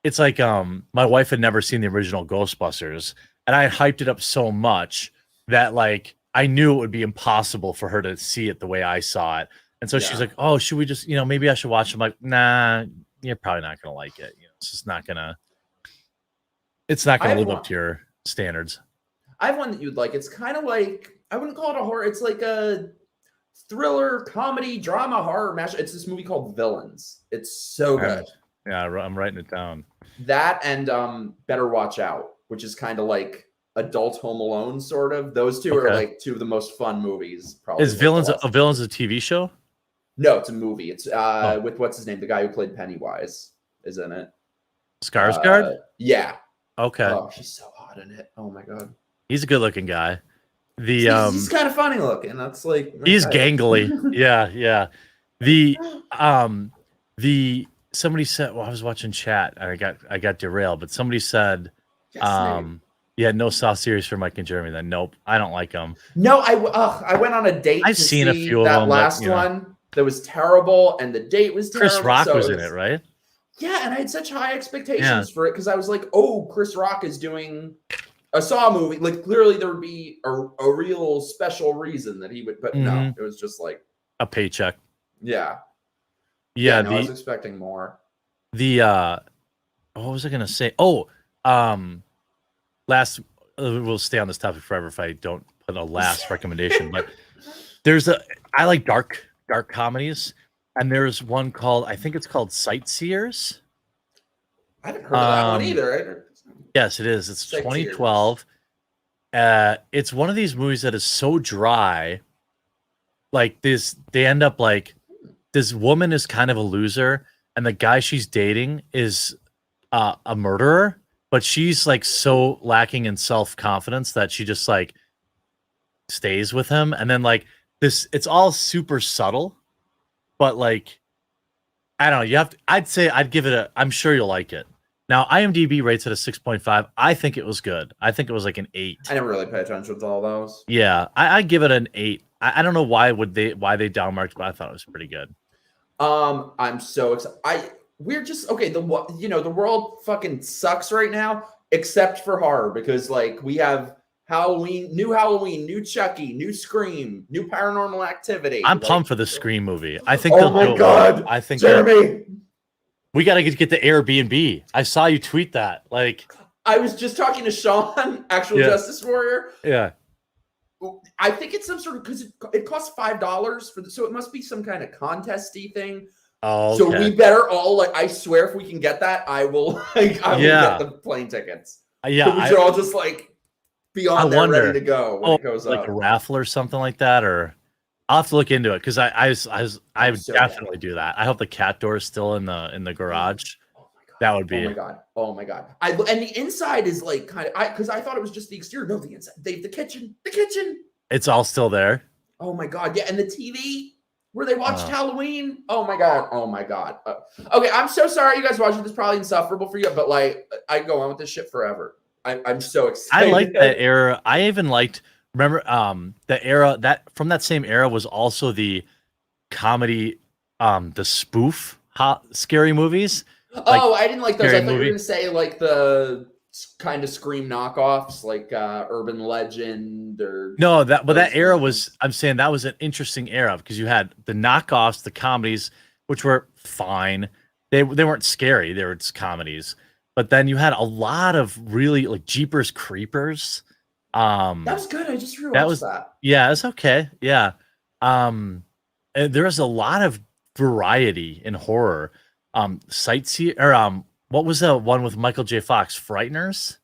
Speaker 2: my wife had never seen the original Ghostbusters, and I hyped it up so much that like I knew it would be impossible for her to see it the way I saw it. And so she's like, "Oh, should we just, maybe I should watch it?" I'm like, "Nah, you're probably not gonna like it. It's just not gonna. It's not gonna live up to your standards."
Speaker 1: I have one that you'd like. It's kind of like, I wouldn't call it a horror. It's like a thriller, comedy, drama, horror mash. It's this movie called Villains. It's so good.
Speaker 2: Yeah, I'm writing it down.
Speaker 1: That and Better Watch Out, which is kind of like adult Home Alone, sort of. Those two are like two of the most fun movies. Probably.
Speaker 2: Is Villains a TV show?
Speaker 1: No, it's a movie. It's with what's his name? The guy who played Pennywise is in it.
Speaker 2: Skarsgård?
Speaker 1: Yeah.
Speaker 2: Okay.
Speaker 1: Oh, she's so hot in it. Oh my god.
Speaker 2: He's a good-looking guy.
Speaker 1: He's kind of funny looking. That's like
Speaker 2: he's gangly. Yeah. Somebody said, well, I was watching chat and I got derailed, but somebody said, no Sightseers for Mike and Jeremy. Then nope, I don't like them.
Speaker 1: No, I went on a date.
Speaker 2: I've seen a few of them.
Speaker 1: Last one that was terrible, and the date was terrible.
Speaker 2: Chris Rock was in it, right?
Speaker 1: Yeah, and I had such high expectations for it because I was like, oh, Chris Rock is doing a Saw movie. Like, clearly there would be a real special reason that he would, but no, it was just like
Speaker 2: a paycheck.
Speaker 1: Yeah.
Speaker 2: Yeah,
Speaker 1: I was expecting more.
Speaker 2: What was I gonna say? Oh, we'll stay on this topic forever if I don't put a last recommendation. But I like dark comedies, and there's one called, I think it's called Sightseers.
Speaker 1: I haven't heard of that one either.
Speaker 2: Yes, it is. It's 2012. It's one of these movies that is so dry. Like this, they end up like this woman is kind of a loser, and the guy she's dating is a murderer, but she's like so lacking in self-confidence that she just like stays with him. And then like this, it's all super subtle, but like, I don't know. I'd say I'd give it I'm sure you'll like it. Now, IMDb rates it a 6.5. I think it was good. I think it was like an 8.
Speaker 1: I never really pay attention to all those.
Speaker 2: Yeah, I'd give it an 8. I don't know why they downmarked, but I thought it was pretty good.
Speaker 1: I'm so excited. We're just okay. The world fucking sucks right now, except for horror, because like we have Halloween, new Chucky, new Scream, new Paranormal Activity.
Speaker 2: I'm pumped for the Scream movie. I think.
Speaker 1: Oh my god!
Speaker 2: I think
Speaker 1: Jeremy,
Speaker 2: we got to get the Airbnb. I saw you tweet that. Like,
Speaker 1: I was just talking to Sean, actual Justice Warrior.
Speaker 2: Yeah.
Speaker 1: I think it's some sort of, because it costs $5 so it must be some kind of contesty thing.
Speaker 2: Oh, okay.
Speaker 1: So we better all I swear, if we can get that, I will. I will get the plane tickets.
Speaker 2: Yeah,
Speaker 1: so we should all just be on there ready to go when it goes
Speaker 2: like
Speaker 1: up.
Speaker 2: a raffle or something like that, or I'll have to look into it because I would definitely do that. I hope the cat door is still in the garage. That would be.
Speaker 1: Oh my god! And the inside is like kind of because I thought it was just the exterior. No, the inside. The kitchen.
Speaker 2: It's all still there.
Speaker 1: Oh my god! Yeah, and the TV where they watched Halloween. Oh my god! Okay, I'm so sorry you guys watching this. Probably insufferable for you, but I go on with this shit forever. I'm so excited.
Speaker 2: I like that era. I even liked. Remember, the era that from that same era was also the comedy, the spoof scary movies.
Speaker 1: I didn't like those. I thought you were going to say the kind of Scream knockoffs, like Urban Legend or
Speaker 2: that era was. I'm saying that was an interesting era because you had the knockoffs, the comedies, which were fine. They weren't scary. They were just comedies. But then you had a lot of really like Jeepers Creepers.
Speaker 1: That was good. I just rewatched that.
Speaker 2: Yeah, it's okay. Yeah. And there's a lot of variety in horror. Sightseers or what was the one with Michael J. Fox? Frighteners?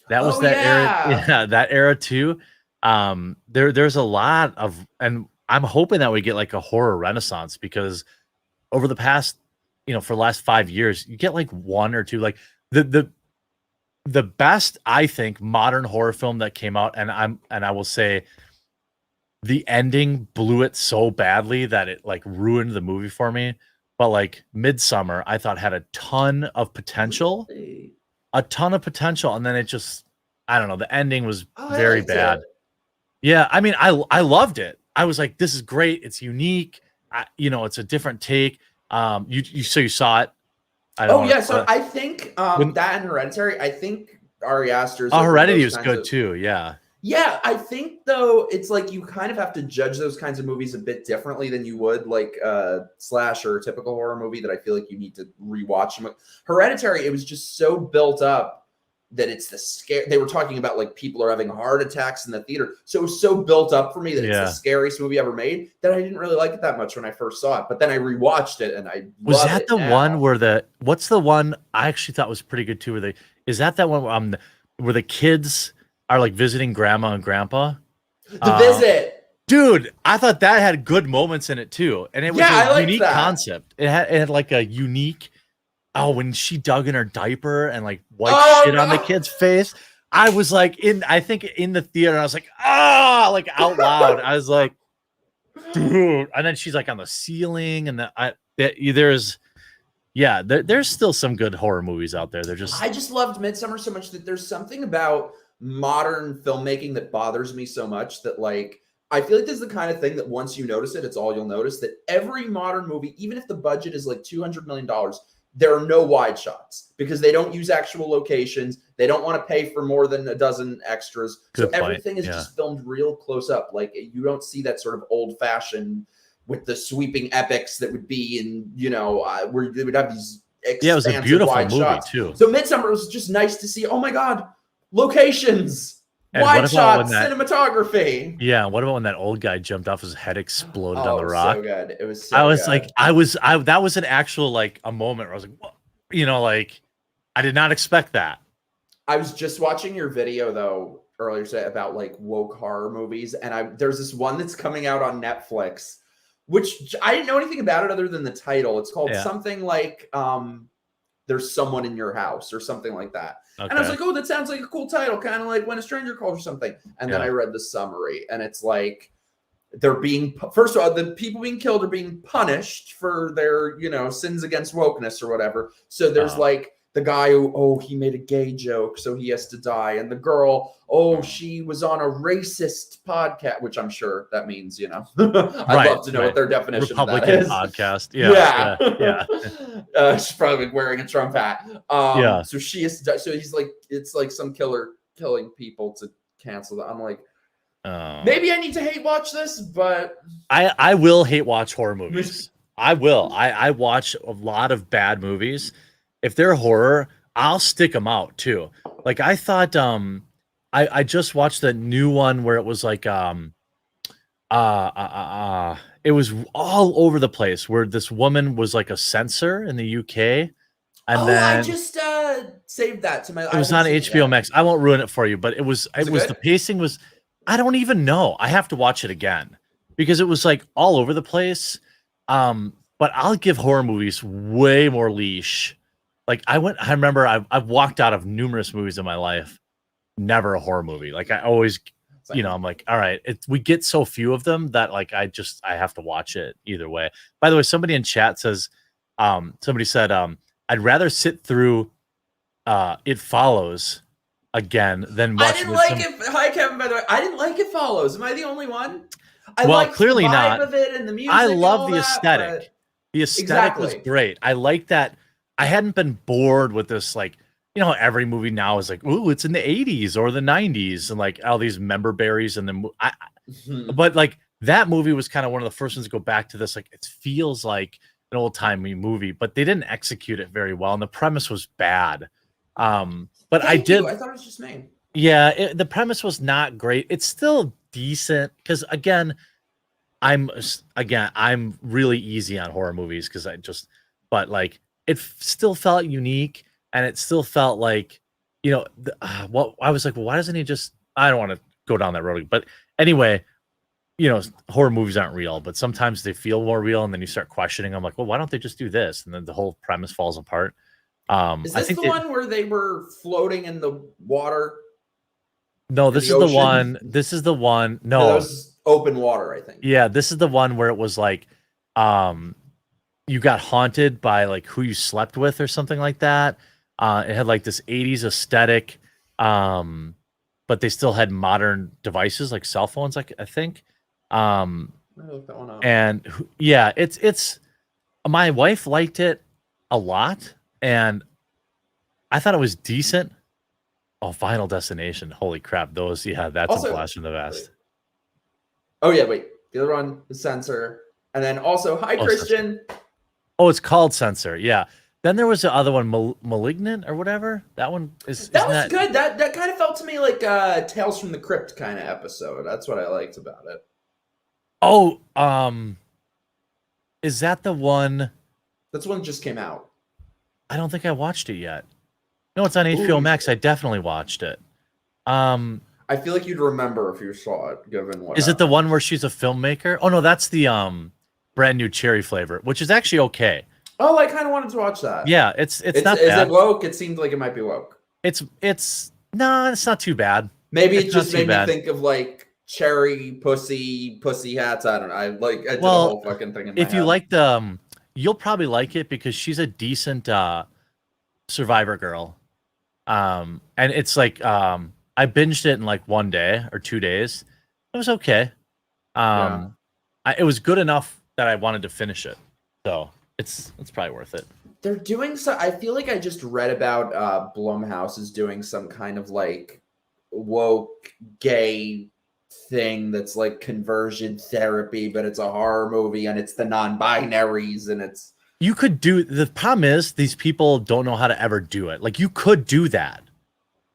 Speaker 2: That was era. Yeah, that era too. There's a lot of, and I'm hoping that we get like a horror renaissance because over the past, for the last 5 years, you get like one or two, like the best, I think, modern horror film that came out, and I will say the ending blew it so badly that it like ruined the movie for me. But like Midsummer, I thought had a ton of potential, and then it just, I don't know, the ending was very bad. Yeah, I mean, I loved it. I was like, this is great. It's unique. It's a different take. You saw it.
Speaker 1: So I think that and Hereditary, I think Ari Aster's.
Speaker 2: Oh,
Speaker 1: like,
Speaker 2: Heredity was good too. Yeah.
Speaker 1: Yeah, I think though it's like you kind of have to judge those kinds of movies a bit differently than you would like slasher or typical horror movie that I feel like you need to rewatch them. Hereditary, it was just so built up that it's the scare. They were talking about like people are having heart attacks in the theater, so it was so built up for me that it's the scariest movie ever made that I didn't really like it that much when I first saw it. But then I rewatched it and I
Speaker 2: was
Speaker 1: love
Speaker 2: that
Speaker 1: it
Speaker 2: the
Speaker 1: now.
Speaker 2: one where what's the one I actually thought was pretty good too? Is that one where the kids are like visiting grandma and grandpa?
Speaker 1: The Visit.
Speaker 2: Dude, I thought that had good moments in it too. And it was a unique concept. It had like a unique, when she dug in her diaper and like wiped shit on the kid's face. I was like I think in the theater, I was like, like out loud. I was like, dude. And then she's like on the ceiling and there's still some good horror movies out there.
Speaker 1: I just loved Midsommar so much that there's something about modern filmmaking that bothers me so much that like I feel like this is the kind of thing that once you notice it, it's all you'll notice. That every modern movie, even if the budget is like $200 million, there are no wide shots because they don't use actual locations. They don't want to pay for more than a dozen extras. So everything is just filmed real close up. Like you don't see that sort of old fashioned with the sweeping epics that would be in, where they would have these
Speaker 2: it was a beautiful movie shots. Too.
Speaker 1: So Midsommar was just nice to see. Oh my God. Locations, and wide shots, cinematography.
Speaker 2: Yeah, what about when that old guy jumped off, his head exploded on the rock?
Speaker 1: So good. It was so good.
Speaker 2: That was an actual like a moment where I was like, like I did not expect that.
Speaker 1: I was just watching your video though earlier today about like woke horror movies, and there's this one that's coming out on Netflix, which I didn't know anything about it other than the title. It's called something like There's Someone in Your House or something like that. Okay. And I was like, oh, that sounds like a cool title, kind of like When a Stranger Calls or something. And then I read the summary, and it's like they're first of all, the people being killed are being punished for their, sins against wokeness or whatever. So there's like the guy who, he made a gay joke, so he has to die. And the girl, she was on a racist podcast, which I'm sure that means, I'd love to know what their definition
Speaker 2: Republican
Speaker 1: of that is.
Speaker 2: Podcast.
Speaker 1: She's probably wearing a Trump hat. So she is, so he's like, it's like some killer killing people to cancel that. I'm like, maybe I need to hate watch this, but
Speaker 2: I will hate watch horror movies. I will. I watch a lot of bad movies. If they're horror, I'll stick them out too. Like I thought, I just watched the new one where it was like, it was all over the place where this woman was like a censor in the UK. And then
Speaker 1: I just saved that to my.
Speaker 2: It was on HBO Max. I won't ruin it for you, but it was the pacing was. I don't even know. I have to watch it again because it was like all over the place. But I'll give horror movies way more leash. Like I remember I've walked out of numerous movies in my life, never a horror movie. Like I always, I'm like, all right, we get so few of them that like I have to watch it either way. By the way, somebody in chat says, somebody said, I'd rather sit through It Follows again than watch.
Speaker 1: I didn't like it. Hi, Kevin. By the way, I didn't like It Follows. Am I the only one?
Speaker 2: Clearly
Speaker 1: the vibe
Speaker 2: not.
Speaker 1: Of it and the music.
Speaker 2: I love the
Speaker 1: aesthetic.
Speaker 2: But... The aesthetic was great. I like that. I hadn't been bored with this, like, every movie now is like, ooh, it's in the 80s or the 90s, and like all these member berries, and then but like that movie was kind of one of the first ones to go back to this. Like, it feels like an old timey movie, but they didn't execute it very well, and the premise was bad. But I thought
Speaker 1: it was just me.
Speaker 2: Yeah, the premise was not great. It's still decent because I'm really easy on horror movies because but like it still felt unique, and it still felt like, what I was like, well, why doesn't he just? I don't want to go down that road, but anyway, horror movies aren't real, but sometimes they feel more real, and then you start questioning them, like, well, why don't they just do this? And then the whole premise falls apart.
Speaker 1: Is this the one where they were floating in the water?
Speaker 2: No, this is the one. This is the one. No,
Speaker 1: that was open water, I think.
Speaker 2: Yeah, this is the one where it was like, you got haunted by like who you slept with or something like that. It had like this 80s aesthetic, but they still had modern devices like cell phones, like I think.
Speaker 1: I looked that one up.
Speaker 2: And yeah, it's my wife liked it a lot, and I thought it was decent. Oh, Final Destination. Holy crap. Those, yeah, that's
Speaker 1: Also,
Speaker 2: a blast from the past.
Speaker 1: Oh yeah, wait. The other one, the Censor, and then also Hi Christian.
Speaker 2: Oh, it's called Censor. Yeah. Then there was the other one, Malignant or whatever. That one is
Speaker 1: That was good. That kind of felt to me like Tales from the Crypt kind of episode. That's what I liked about it.
Speaker 2: Oh, is that the one?
Speaker 1: That's one that just came out.
Speaker 2: I don't think I watched it yet. No, it's on HBO Max. I definitely watched it.
Speaker 1: I feel like you'd remember if you saw it, given what.
Speaker 2: Is it the one where she's a filmmaker? Oh no, that's the brand new cherry flavor, which is actually okay.
Speaker 1: Oh, I kind of wanted to watch that.
Speaker 2: Yeah, it's not
Speaker 1: is
Speaker 2: bad.
Speaker 1: It woke? It seemed like it might be woke.
Speaker 2: It's not too bad.
Speaker 1: Maybe it just made me think of like cherry pussy hats. I don't know. I did the whole fucking thing in my
Speaker 2: head. If you like the you'll probably like it because she's a decent Survivor girl. And it's like I binged it in like 1 day or 2 days. It was okay. It was good enough that I wanted to finish it. So it's probably worth it.
Speaker 1: They're doing so. I feel like I just read about Blumhouse is doing some kind of like woke gay thing that's like conversion therapy, but it's a horror movie and it's the non-binaries and it's.
Speaker 2: You could do. The problem is these people don't know how to ever do it. Like you could do that,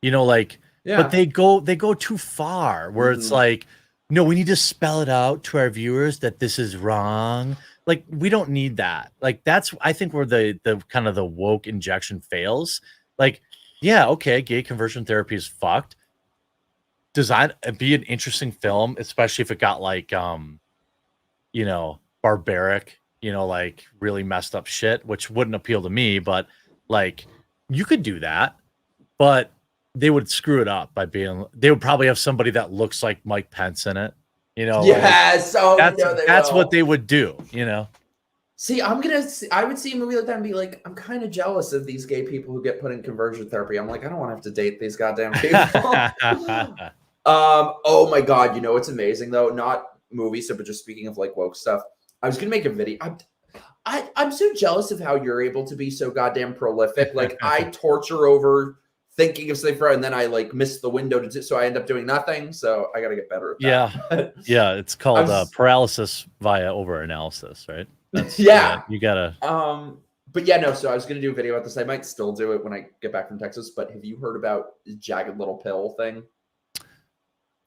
Speaker 2: like. Yeah. But they go too far where it's like, no, we need to spell it out to our viewers that this is wrong. Like we don't need that. Like that's I think where the kind of the woke injection fails. Like, yeah, okay, gay conversion therapy is fucked. Design be an interesting film, especially if it got like barbaric, like really messed up shit, which wouldn't appeal to me, but like you could do that, but they would screw it up by they would probably have somebody that looks like Mike Pence in it,
Speaker 1: Yes,
Speaker 2: that's what they would do,
Speaker 1: See, I would see a movie like that and be like, I'm kind of jealous of these gay people who get put in conversion therapy. I'm like, I don't want to have to date these goddamn people. Oh my god, what's amazing though? Not movies, but just speaking of like woke stuff. I was gonna make a video. I'm so jealous of how you're able to be so goddamn prolific. Like I torture over thinking of something and then I like miss the window so I end up doing nothing. So I got to get better at that.
Speaker 2: Yeah. It's called paralysis via overanalysis, right? You gotta.
Speaker 1: But yeah, no. So I was gonna do a video about this. I might still do it when I get back from Texas. But have you heard about the Jagged Little Pill thing?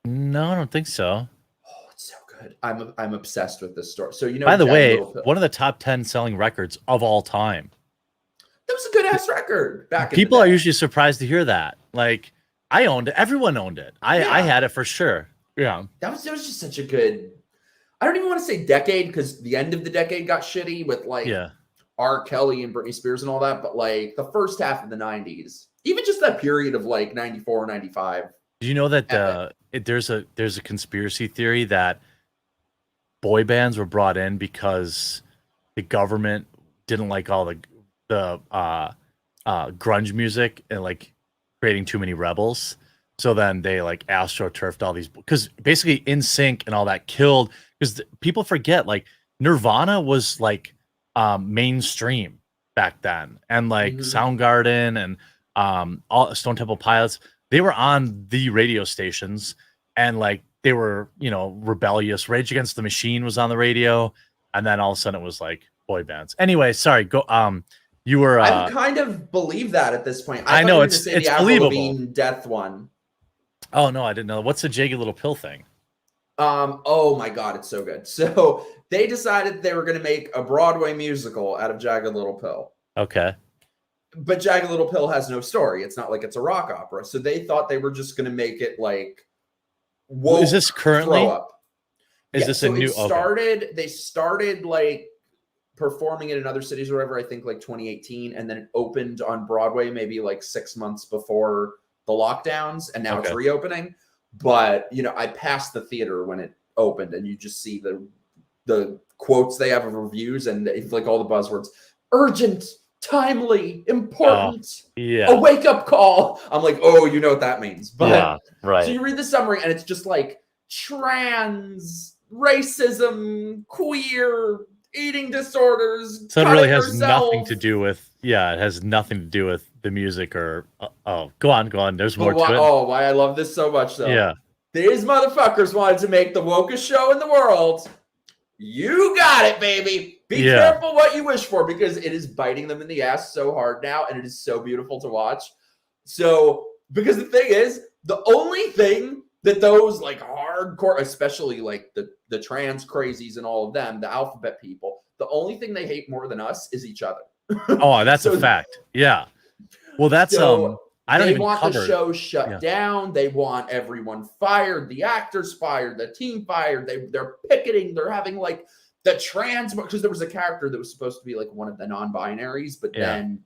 Speaker 2: No, I don't think so.
Speaker 1: Oh, it's so good. I'm obsessed with this story. So
Speaker 2: by the way, one of the top 10 selling records of all time.
Speaker 1: That was a good ass record back.
Speaker 2: People are usually surprised to hear that. Like I owned it. Everyone owned it. I had it for sure. Yeah.
Speaker 1: That was just such a good. I don't even want to say decade because the end of the decade got shitty with like R. Kelly and Britney Spears and all that. But like the first half of the 90s, even just that period of like 94, 95.
Speaker 2: Do you know that there's a conspiracy theory that boy bands were brought in because the government didn't like all the grunge music and like creating too many rebels, so then they like astroturfed all these because basically NSYNC and all that killed because people forget like Nirvana was like mainstream back then and like Soundgarden and all Stone Temple Pilots, they were on the radio stations and like they were rebellious. Rage Against the Machine was on the radio and then all of a sudden it was like boy bands. Anyway, sorry, go you were.
Speaker 1: I kind of believe that at this point.
Speaker 2: I know it's believable.
Speaker 1: Lavigne death one.
Speaker 2: Oh no, I didn't know. What's the Jagged Little Pill thing?
Speaker 1: Oh my god, it's so good. So they decided they were going to make a Broadway musical out of Jagged Little Pill.
Speaker 2: Okay.
Speaker 1: But Jagged Little Pill has no story. It's not like it's a rock opera. So they thought they were just going to make it like. Woke,
Speaker 2: is this currently? Is this a new?
Speaker 1: They started like. Performing it in other cities or whatever, I think like 2018, and then it opened on Broadway maybe like 6 months before the lockdowns, and now it's reopening. But I passed the theater when it opened, and you just see the quotes they have of reviews, and it's like all the buzzwords: urgent, timely, important, a wake up call. I'm like, oh, you know what that means, but right. So you read the summary, and it's just like trans, racism, queer. Eating disorders.
Speaker 2: So it really has nothing to do with. Yeah, it has nothing to do with the music or oh, go on. There's more to it.
Speaker 1: Oh, why I love this so much though.
Speaker 2: Yeah.
Speaker 1: These motherfuckers wanted to make the wokest show in the world. You got it, baby. Be careful what you wish for, because it is biting them in the ass so hard now, and it is so beautiful to watch. So, because the thing is, the only thing that those like hardcore, especially like the trans crazies and all of them, the alphabet people, the only thing they hate more than us is each other.
Speaker 2: Oh, that's a fact. Yeah. Well, that's I don't even
Speaker 1: want
Speaker 2: cover
Speaker 1: the show shut down. They want everyone fired, the actors fired, the team fired. They're picketing. They're having like the trans, because there was a character that was supposed to be like one of the non-binaries, but then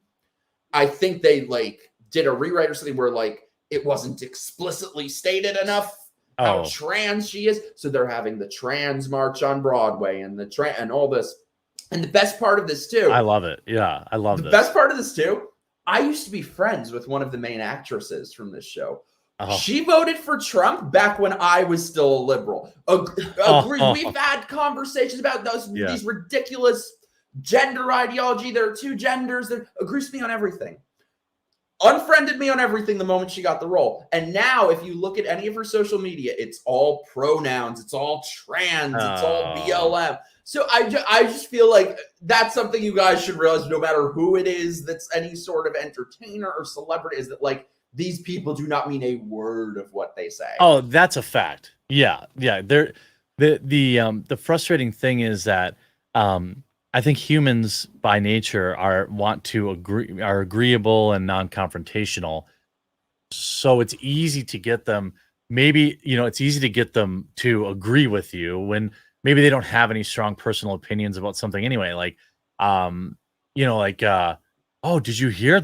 Speaker 1: I think they like did a rewrite or something where like it wasn't explicitly stated enough how trans she is. So they're having the trans march on Broadway and and all this. And the best part of this too,
Speaker 2: I love it. Yeah, I love
Speaker 1: the best part of this too. I used to be friends with one of the main actresses from this show. She voted for Trump back when I was still a liberal. We've had conversations about these ridiculous gender ideology. There are two genders. That agrees with me on everything. Unfriended me on everything the moment she got the role. And now, if you look at any of her social media, it's all pronouns. It's all trans. It's all BLM. So I just feel like that's something you guys should realize, no matter who it is that's any sort of entertainer or celebrity, is that like these people do not mean a word of what they say.
Speaker 2: Oh, that's a fact. Yeah. The frustrating thing is that I think humans by nature are agreeable and non-confrontational. So it's easy to get them. Maybe it's easy to get them to agree with you when maybe they don't have any strong personal opinions about something anyway. Like, oh, did you hear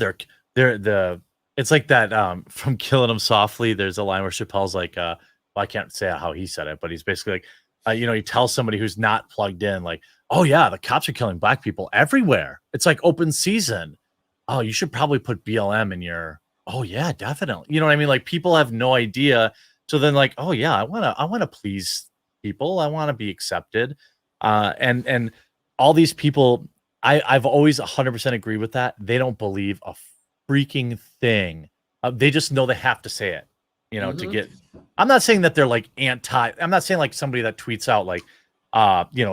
Speaker 2: it's like that from Killing Them Softly. There's a line where Chappelle's like, well, I can't say how he said it, but he's basically like, you tell somebody who's not plugged in, like, oh yeah, the cops are killing black people everywhere. It's like open season. Oh, you should probably put BLM in your, oh yeah, definitely. You know what I mean? Like people have no idea. So then like, oh yeah, I want to please people. I want to be accepted. And all these people, I've always 100% agree with that. They don't believe a freaking thing. They just know they have to say it, to get, I'm not saying that they're like I'm not saying like somebody that tweets out like,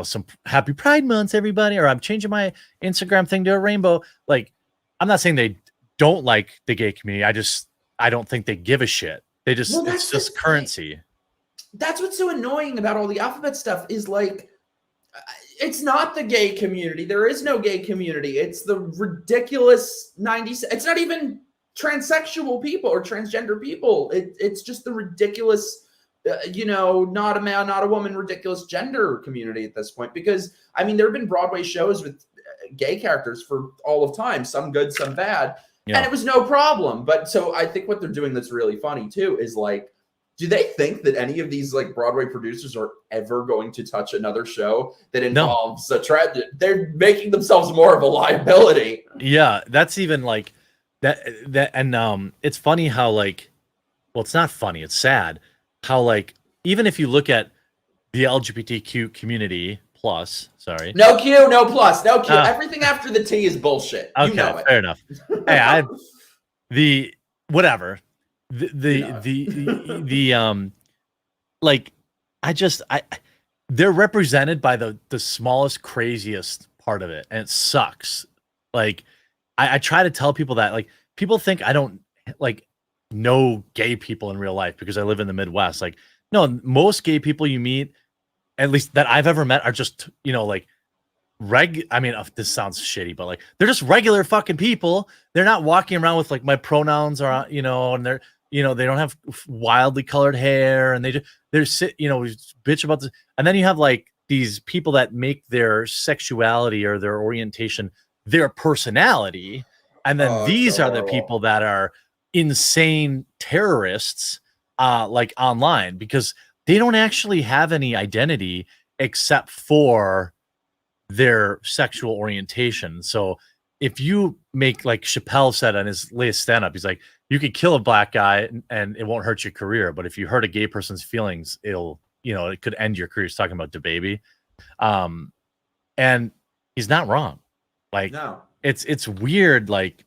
Speaker 2: some happy Pride months, everybody, or I'm changing my Instagram thing to a rainbow. Like, I'm not saying they don't like the gay community. I don't think they give a shit. They just, it's just currency.
Speaker 1: That's what's so annoying about all the alphabet stuff is like, it's not the gay community. There is no gay community. It's the ridiculous 90s. It's not even transsexual people or transgender people. It's just the ridiculous, not a man, not a woman, ridiculous gender community at this point. Because, I mean, there have been Broadway shows with gay characters for all of time, some good, some bad. Yeah. And it was no problem. But so I think what they're doing that's really funny too is like, do they think that any of these like Broadway producers are ever going to touch another show that involves a tragedy? They're making themselves more of a liability.
Speaker 2: Yeah, that's even like that. And it's funny how like, well, it's not funny. It's sad how like even if you look at the LGBTQ community plus, sorry,
Speaker 1: no Q, no plus, no Q. Everything after the T is bullshit.
Speaker 2: Okay,
Speaker 1: you know it.
Speaker 2: Fair enough. Hey, whatever. They're represented by the smallest, craziest part of it, and it sucks. Like I try to tell people that, like, people think I don't like know gay people in real life because I live in the Midwest. Like, no, most gay people you meet, at least that I've ever met, are just, like I mean, this sounds shitty, but like they're just regular fucking people. They're not walking around with like my pronouns are, and they're, they don't have wildly colored hair, and they're sit, bitch about this. And then you have like these people that make their sexuality or their orientation their personality. And then these are the people that are insane terrorists, like online, because they don't actually have any identity except for their sexual orientation. So if you make, like Chappelle said on his latest stand-up, he's like, you could kill a black guy and it won't hurt your career, but if you hurt a gay person's feelings, it could end your career. He's talking about DaBaby. And he's not wrong. Like, no. It's weird. Like,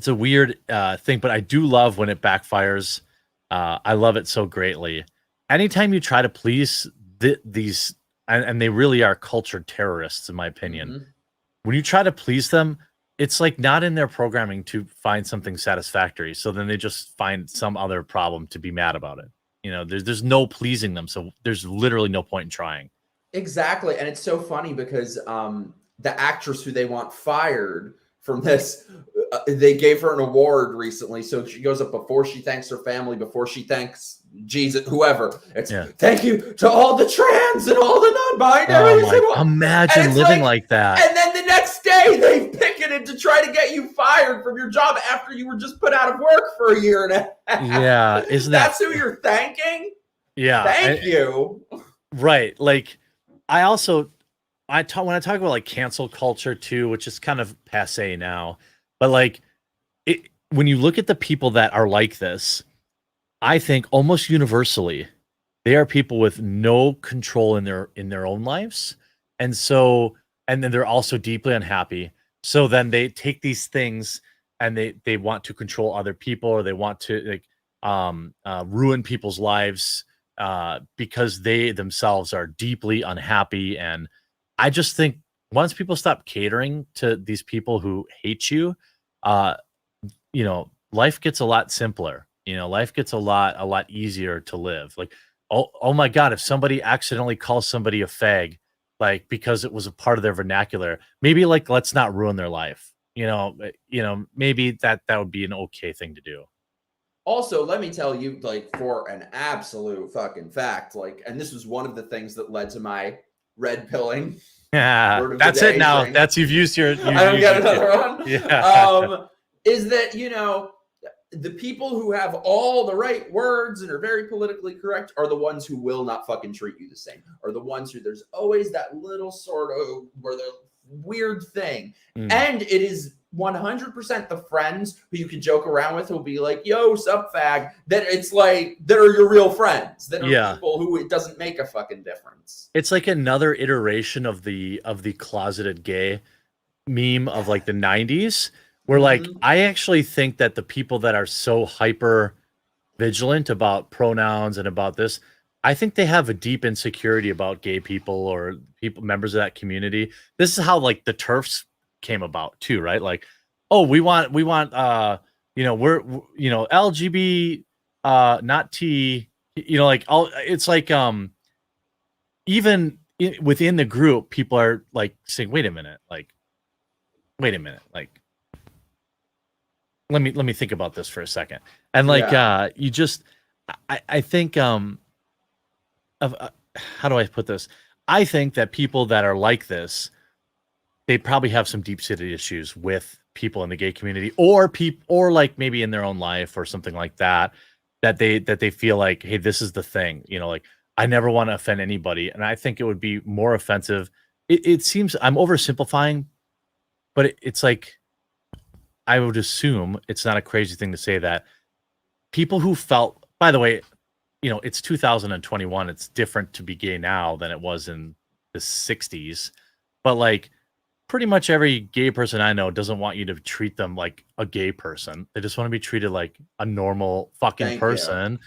Speaker 2: it's a weird thing, but I do love when it backfires. I love it so greatly. Anytime you try to please these, and they really are cultured terrorists, in my opinion.
Speaker 1: Mm-hmm.
Speaker 2: When you try to please them, it's like not in their programming to find something satisfactory. So then they just find some other problem to be mad about it. You know, there's no pleasing them. So there's literally no point in trying.
Speaker 1: Exactly. And it's so funny because the actress who they want fired from this, they gave her an award recently. So she goes up before she thanks her family, before she thanks Jesus, whoever. It's thank you to all the trans and all the non-binaries.
Speaker 2: Oh imagine living like that.
Speaker 1: And then the next day they picketed to try to get you fired from your job after you were just put out of work for a year and a half.
Speaker 2: Yeah. Isn't
Speaker 1: that's who you're thanking?
Speaker 2: Yeah.
Speaker 1: Thank you.
Speaker 2: Right. Like I also, when I talk about like cancel culture too, which is kind of passe now, but like when you look at the people that are like this, I think almost universally, they are people with no control in their own lives. And so, and then they're also deeply unhappy. So then they take these things and they want to control other people, or they want to like ruin people's lives because they themselves are deeply unhappy. And I just think once people stop catering to these people who hate you, you know, life gets a lot simpler. You know, life gets a lot easier to live. Like, oh my God, if somebody accidentally calls somebody a fag, like because it was a part of their vernacular, maybe like let's not ruin their life. You know, maybe that would be an okay thing to do.
Speaker 1: Also, let me tell you, like, for an absolute fucking fact, like, and this was one of the things that led to my red pilling.
Speaker 2: Yeah, that's it now. Thing. That's you've used your.
Speaker 1: I don't get another one.
Speaker 2: Yeah.
Speaker 1: Is that, you know, the people who have all the right words and are very politically correct are the ones who will not fucking treat you the same. Are the ones who there's always that little sort of where the weird thing, and it is 100% the friends who you can joke around with who'll be like, yo, sup fag, that it's like that are your real friends, that are people who it doesn't make a fucking difference.
Speaker 2: It's like another iteration of the closeted gay meme of like the 90s, where like I actually think that the people that are so hyper vigilant about pronouns and about this, I think they have a deep insecurity about gay people or people, members of that community. This is how like the TERFs came about too, right? Like, oh, we want you know, we're, you know, LGB not T, you know, like all, it's like even within the group, people are like saying, wait a minute, like let me think about this for a second. And like you just I think how do I put this? I think that people that are like this, they probably have some deep-seated issues with people in the gay community, or like maybe in their own life or something like that, that they feel like, hey, this is the thing, you know, like I never want to offend anybody. And I think it would be more offensive. It seems I'm oversimplifying, but it's like, I would assume it's not a crazy thing to say that people who felt, by the way, you know, it's 2021. It's different to be gay now than it was in the 60s. But like pretty much every gay person I know doesn't want you to treat them like a gay person. They just want to be treated like a normal fucking person.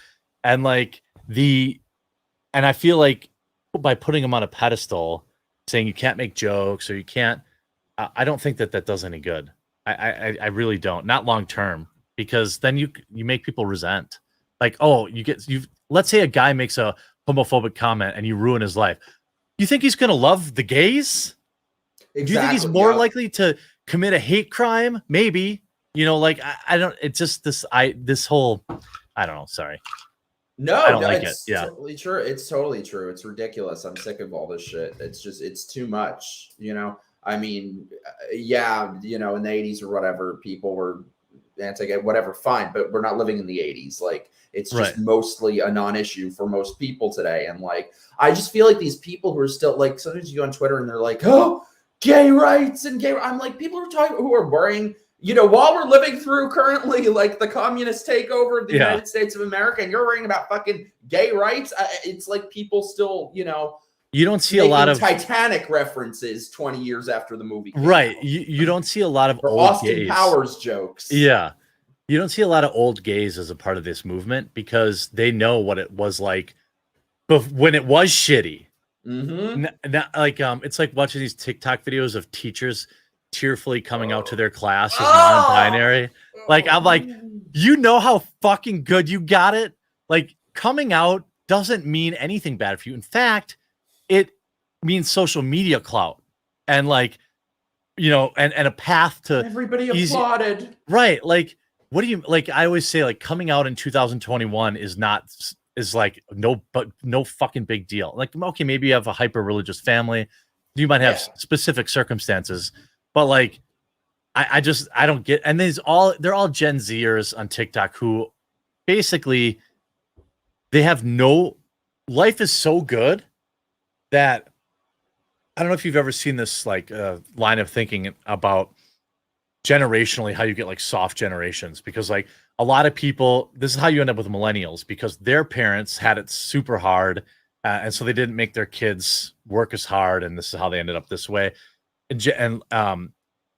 Speaker 2: And like and I feel like by putting them on a pedestal, saying you can't make jokes or you can't, I don't think that does any good. I really don't. Not long term, because then you make people resent. Like, oh, let's say a guy makes a homophobic comment and you ruin his life. You think he's gonna love the gays? Exactly. Do you think he's more likely to commit a hate crime? Maybe. You know, like I don't. It's just this whole. I don't know. Sorry.
Speaker 1: No,
Speaker 2: I don't like it. Yeah,
Speaker 1: totally true. It's totally true. It's ridiculous. I'm sick of all this shit. It's too much. You know. I mean, yeah, you know, in the 80s or whatever, people were anti-gay, whatever, fine, but we're not living in the 80s. Like, it's just mostly a non-issue for most people today. And like, I just feel like these people who are still like, sometimes you go on Twitter and they're like, oh, gay rights and gay. I'm like, people who are worrying, you know, while we're living through currently like the communist takeover of the United States of America, and you're worrying about fucking gay rights. It's like people still, you know,
Speaker 2: You don't see a lot of
Speaker 1: Titanic references 20 years after the movie came
Speaker 2: right.
Speaker 1: out.
Speaker 2: You don't see a lot of
Speaker 1: or
Speaker 2: old
Speaker 1: Austin
Speaker 2: gays.
Speaker 1: Powers jokes.
Speaker 2: Yeah. You don't see a lot of old gays as a part of this movement because they know what it was like when it was shitty. It's like watching these TikTok videos of teachers tearfully coming out to their class as non-binary. Like, I'm like, you know how fucking good you got it? Like, coming out doesn't mean anything bad for you. In fact, it means social media clout and like, you know, and a path to
Speaker 1: everybody applauded.
Speaker 2: Right. Like, what do you like? I always say, like, coming out in 2021 is like no fucking big deal. Like, okay, maybe you have a hyper religious family, you might have specific circumstances, but like, I don't get. And they're all Gen Zers on TikTok who basically they have no life is so good that I don't know if you've ever seen this like line of thinking about generationally how you get like soft generations, because like a lot of people, this is how you end up with millennials, because their parents had it super hard and so they didn't make their kids work as hard, and this is how they ended up this way. And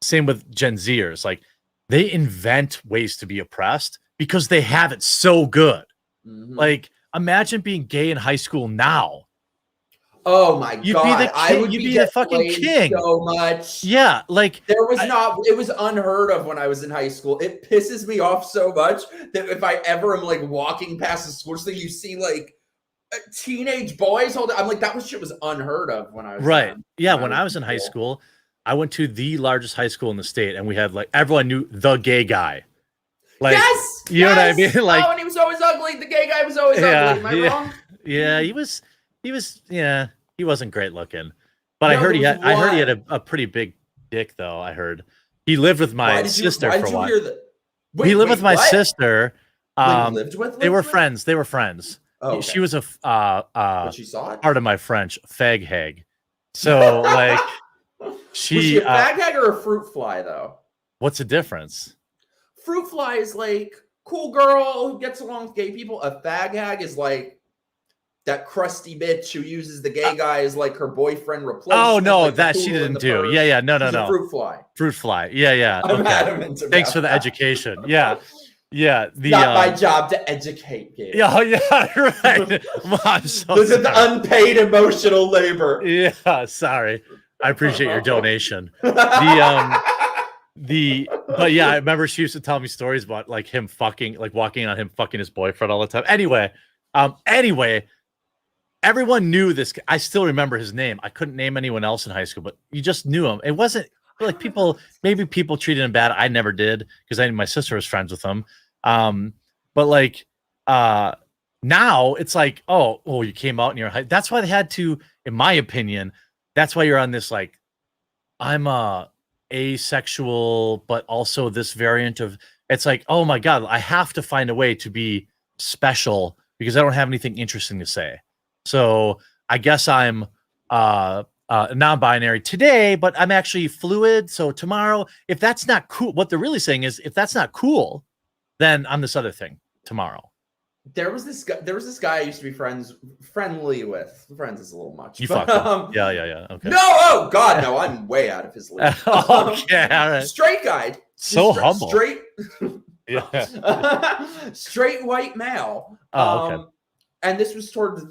Speaker 2: same with Gen Zers, like they invent ways to be oppressed because they have it so good. Like, imagine being gay in high school now.
Speaker 1: Oh my God!
Speaker 2: I would be the fucking king
Speaker 1: so much.
Speaker 2: Yeah, like
Speaker 1: it was unheard of when I was in high school. It pisses me off so much that if I ever am like walking past the school thing, you see like teenage boys I'm like, that shit was unheard of when I was
Speaker 2: when I was in high school. I went to the largest high school in the state, and we had like everyone knew the gay guy. Like, you know what I mean? Like,
Speaker 1: and he was always ugly. The gay guy was always ugly. Am I wrong?
Speaker 2: Yeah, he was. Yeah, he wasn't great looking, but I heard he had a pretty big dick, though. I heard he lived with my sister for a while. He lived with my sister.
Speaker 1: Lived with?
Speaker 2: They were friends. They were friends.
Speaker 1: Oh, okay.
Speaker 2: She was a
Speaker 1: but she saw it?
Speaker 2: Part of my French, fag hag. So like,
Speaker 1: was she a fag hag or a fruit fly though?
Speaker 2: What's the difference?
Speaker 1: Fruit fly is like cool girl who gets along with gay people. A fag hag is like that crusty bitch who uses the gay guy as like her boyfriend replacement.
Speaker 2: Oh no,
Speaker 1: like
Speaker 2: that she didn't do. Yeah, no.
Speaker 1: Fruit fly.
Speaker 2: Fruit fly. Yeah.
Speaker 1: I'm adamant about
Speaker 2: Thanks for the
Speaker 1: that.
Speaker 2: education. Yeah.
Speaker 1: Not my job to educate you.
Speaker 2: Yeah, right. I'm so
Speaker 1: this is the unpaid emotional labor.
Speaker 2: Yeah, sorry. I appreciate your donation. But yeah, I remember she used to tell me stories about like him fucking, like walking on him fucking his boyfriend all the time. Anyway, everyone knew this. I still remember his name. I couldn't name anyone else in high school, but you just knew him. It wasn't like maybe people treated him bad. I never did because my sister was friends with him. But like now it's like, oh, you came out in your high. That's why they had to, in my opinion, that's why you're on this like, I'm asexual, but also this variant of. It's like, oh my God, I have to find a way to be special because I don't have anything interesting to say. So I guess I'm non-binary today, but I'm actually fluid. So tomorrow, if that's not cool, what they're really saying is, if that's not cool, then I'm this other thing tomorrow.
Speaker 1: There was this guy I used to be friendly with. Friends is a little much.
Speaker 2: You fucked him. Yeah. Okay.
Speaker 1: No, oh God, no, I'm way out of his league.
Speaker 2: Okay, all right.
Speaker 1: Straight guy.
Speaker 2: So humble.
Speaker 1: Straight.
Speaker 2: Yeah.
Speaker 1: Straight white male.
Speaker 2: Okay.
Speaker 1: And this was towards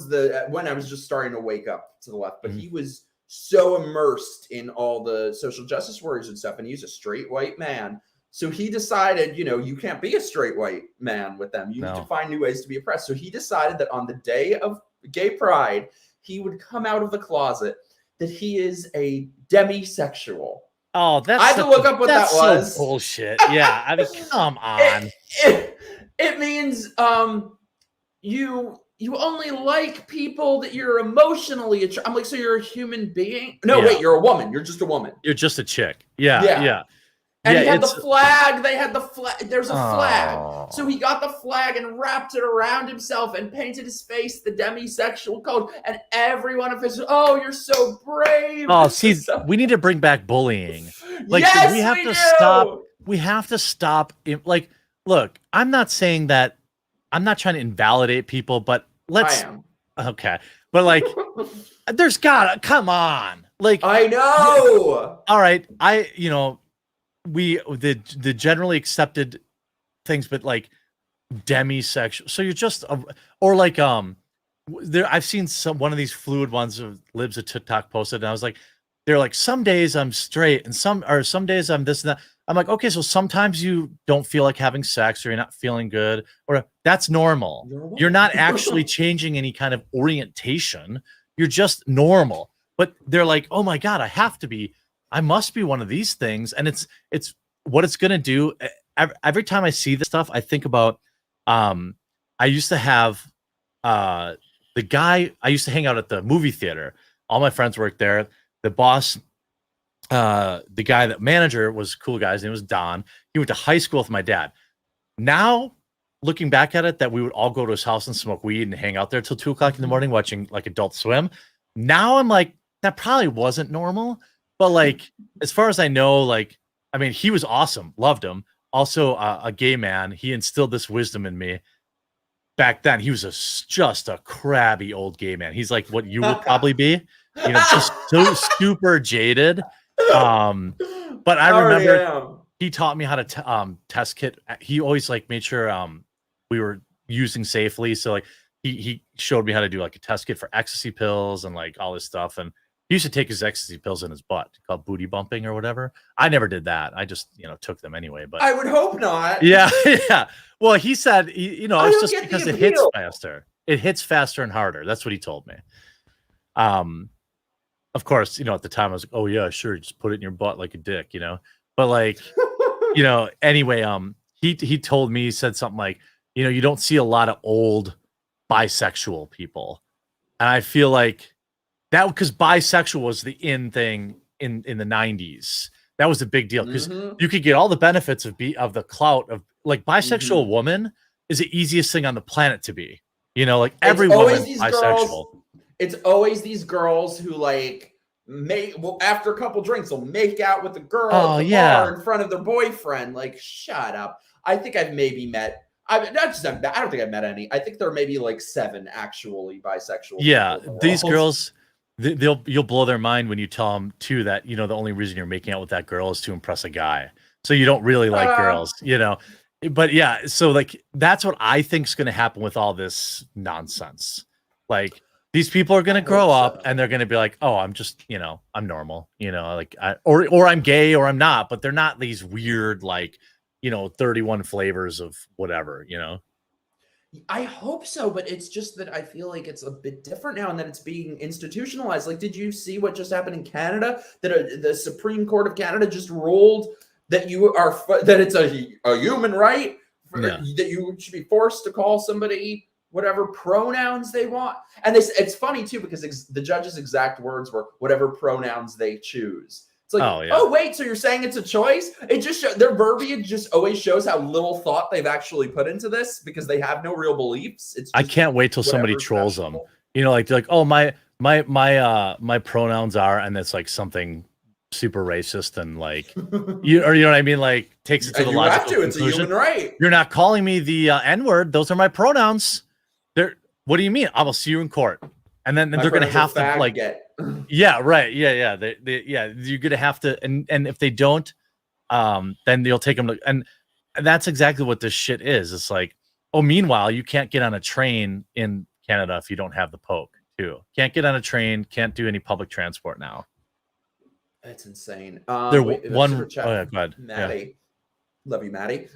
Speaker 1: the when I was just starting to wake up to the left, but he was so immersed in all the social justice warriors and stuff, and he's a straight white man. So he decided, you can't be a straight white man with them. You need to find new ways to be oppressed. So he decided that on the day of gay pride, he would come out of the closet that he is a demisexual.
Speaker 2: Oh, that's
Speaker 1: I had to look up what that was.
Speaker 2: So bullshit. Yeah, I mean, come on.
Speaker 1: It means you only like people that you're emotionally attracted. I'm like, so you're a human being? No, wait, you're a woman. You're just a woman.
Speaker 2: You're just a chick. Yeah.
Speaker 1: And he had the flag. They had the flag. There's a flag. So he got the flag and wrapped it around himself and painted his face the demisexual code. And every one of his, you're so brave.
Speaker 2: Oh, see, we need to bring back bullying. Like,
Speaker 1: yes,
Speaker 2: we have to stop. We have to stop. Like, look, I'm not saying that. I'm not trying to invalidate people, but let's.
Speaker 1: I am.
Speaker 2: Okay, but like, There's gotta come on. Like
Speaker 1: I know.
Speaker 2: all right, the generally accepted things, but like demisexual. So you're just or like there I've seen one of these fluid ones of libs a TikTok posted, and I was like, they're like, some days I'm straight and some days I'm this and that. I'm like, okay, so sometimes you don't feel like having sex or you're not feeling good, or that's normal. You're not actually changing any kind of orientation. You're just normal. But they're like, oh my God, I must be one of these things. And it's what it's gonna do. Every time I see this stuff, I think about I used to have the guy I used to hang out at the movie theater. All my friends worked there. The boss, the guy that manager was a cool guy. His name was Don. He went to high school with my dad. Now, looking back at it, that we would all go to his house and smoke weed and hang out there till 2:00 in the morning watching like Adult Swim. Now I'm like, that probably wasn't normal. But like, as far as I know, like, I mean, he was awesome. Loved him. Also, a gay man. He instilled this wisdom in me. Back then, he was just a crabby old gay man. He's like what you would probably be, just so super jaded. But I remember he taught me how to test kit. He always like made sure we were using safely. So like he showed me how to do like a test kit for ecstasy pills and like all this stuff. And he used to take his ecstasy pills in his butt, called booty bumping or whatever. I never did that. I just took them anyway. But
Speaker 1: I would hope not.
Speaker 2: Yeah, yeah. Well, he said it's just because it hits faster. It hits faster and harder. That's what he told me. Of course, at the time I was like, oh yeah, sure, just put it in your butt like a dick, But like, anyway, he told me, he said something like, you don't see a lot of old bisexual people. And I feel like that because bisexual was the in thing in the 90s. That was a big deal because you could get all the benefits of the clout of like bisexual woman is the easiest thing on the planet to be. Like every woman bisexual.
Speaker 1: It's always these girls who like after a couple drinks will make out with the girl at the bar in front of their boyfriend. Like, shut up. I think I've maybe met. I don't think I've met any. I think there are maybe like 7 actually bisexual.
Speaker 2: Yeah, these girls, you'll blow their mind when you tell them too that the only reason you're making out with that girl is to impress a guy. So you don't really like girls, But yeah, so like that's what I think is going to happen with all this nonsense. Like these people are going to grow up and they're going to be like, oh, I'm just I'm normal, like or I'm gay or I'm not, but they're not these weird like 31 flavors of whatever,
Speaker 1: I hope so, but it's just that I feel like it's a bit different now and that it's being institutionalized. Like, did you see what just happened in Canada? That the Supreme Court of Canada just ruled that that it's a human right that you should be forced to call somebody whatever pronouns they want. And it's funny too because the judge's exact words were whatever pronouns they choose. It's like, oh wait, so you're saying it's a choice? It just their verbiage just always shows how little thought they've actually put into this because they have no real beliefs.
Speaker 2: I can't wait till somebody trolls them. Like they're like, oh my pronouns are, and it's like something super racist and like you know what I mean? Like takes it to the logical conclusion.
Speaker 1: It's a human right.
Speaker 2: You're not calling me the N-word. Those are my pronouns. What do you mean? I will see you in court. And then they're going to have to like, yeah, right. Yeah. You're going to have to, and if they don't, then you'll take them to, and that's exactly what this shit is. It's like, oh, meanwhile, you can't get on a train in Canada if you don't have the poke too. Can't get on a train. Can't do any public transport now.
Speaker 1: That's insane.
Speaker 2: Go ahead.
Speaker 1: Maddie. Yeah. Love you, Maddie.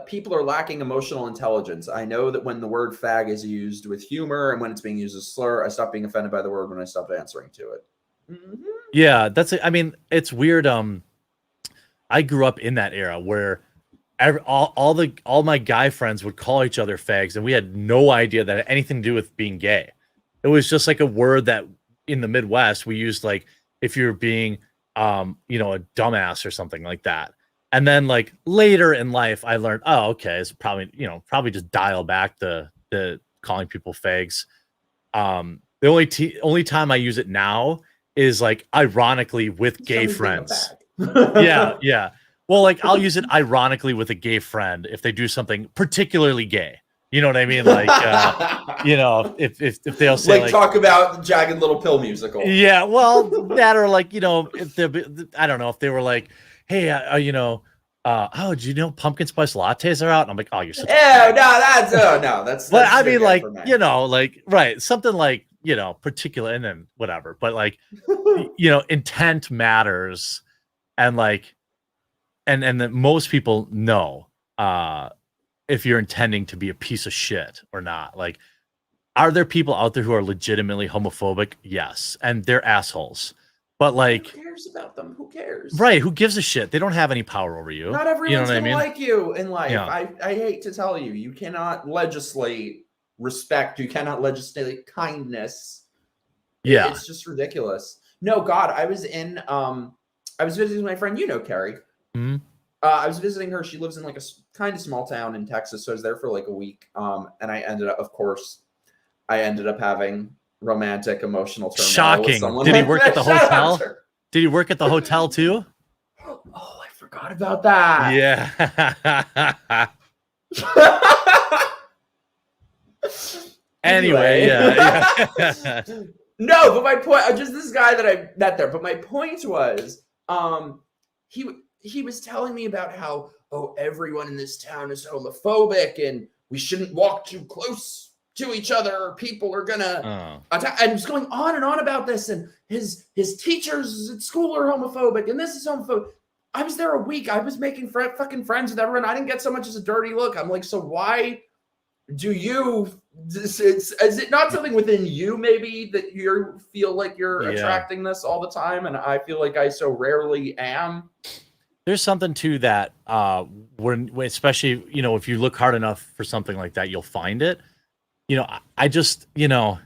Speaker 1: People are lacking emotional intelligence. I know that when the word fag is used with humor and when it's being used as a slur, I stop being offended by the word when I stopped answering to it.
Speaker 2: Yeah, it's weird. I grew up in that era where all my guy friends would call each other fags, and we had no idea that it had anything to do with being gay. It was just like a word that in the Midwest we used like if you're being a dumbass or something like that. And then like later in life, I learned, oh, okay, it's probably just dial back the calling people fags. The only time I use it now is like ironically with gay friends. Yeah. Well, like I'll use it ironically with a gay friend if they do something particularly gay. You know what I mean? Like, you know, if they'll say like
Speaker 1: talk about the Jagged Little Pill musical.
Speaker 2: Yeah, well, that or like, you know, if I don't know if they were like, hey, you know, oh, do you know pumpkin spice lattes are out? And I'm like, oh, you're such
Speaker 1: no, that's
Speaker 2: but I
Speaker 1: too
Speaker 2: mean,
Speaker 1: good
Speaker 2: like,
Speaker 1: for me.
Speaker 2: you know, like, right, something like, you know, particular and then whatever. But like, you know, intent matters, and like, and that most people know if you're intending to be a piece of shit or not. Like, are there people out there who are legitimately homophobic? Yes, and they're assholes. But like,
Speaker 1: who cares about them? Who cares?
Speaker 2: Right? Who gives a shit? They don't have any power over you.
Speaker 1: Not everyone's
Speaker 2: you know
Speaker 1: gonna
Speaker 2: what I mean?
Speaker 1: like you in life.
Speaker 2: Yeah.
Speaker 1: I hate to tell you, you cannot legislate respect. You cannot legislate kindness.
Speaker 2: Yeah.
Speaker 1: It's just ridiculous. No, God, I was visiting my friend, you know, Carrie.
Speaker 2: Mm-hmm.
Speaker 1: I was visiting her. She lives in like a kind of small town in Texas, so I was there for like a week. And I ended up having romantic, emotional turmoil.
Speaker 2: Shocking.
Speaker 1: With someone
Speaker 2: Did he
Speaker 1: like
Speaker 2: work
Speaker 1: that.
Speaker 2: at the hotel? Did he work at the hotel too?
Speaker 1: Oh, I forgot about that.
Speaker 2: Yeah. Anyway, yeah.
Speaker 1: No, but my point, just this guy that I met there. But my point was, he was telling me about how, oh, everyone in this town is homophobic and we shouldn't walk too close to each other or people are gonna attack. And he's going on and on about this, and his teachers at school are homophobic and this is homophobic. I was there a week. I was making fucking friends with everyone. I didn't get so much as a dirty look. I'm like, so why do you, is it not something within you maybe that you feel like you're attracting this all the time? And I feel like I so rarely am.
Speaker 2: There's something to that when especially, you know, if you look hard enough for something like that, you'll find it. You know, I just, you know,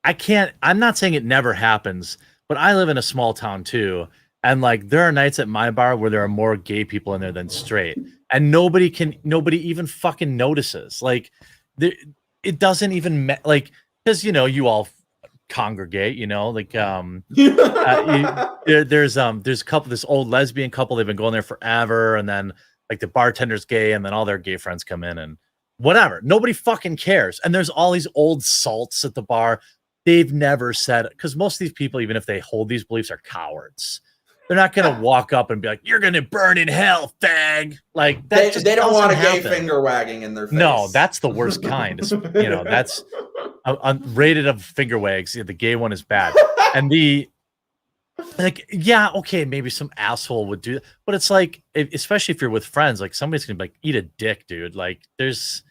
Speaker 2: I'm not saying it never happens, but I live in a small town too. And like, there are nights at my bar where there are more gay people in there than straight, and nobody even fucking notices. Like, it doesn't even like, because, you know, you all congregate, you know, like, there's a couple, this old lesbian couple, they've been going there forever. And then like the bartender's gay, and then all their gay friends come in and whatever. Nobody fucking cares. And there's all these old salts at the bar. They've never said, because most of these people, even if they hold these beliefs, are cowards. They're not going to walk up and be like, you're going to burn in hell, fag. Like, that
Speaker 1: they don't want a gay finger wagging in their face.
Speaker 2: No, that's the worst kind. You know, that's rated of finger wags. The gay one is bad. And like, yeah, okay, maybe some asshole would do that. But it's like, especially if you're with friends, like somebody's going to be like, eat a dick, dude. Like, there's,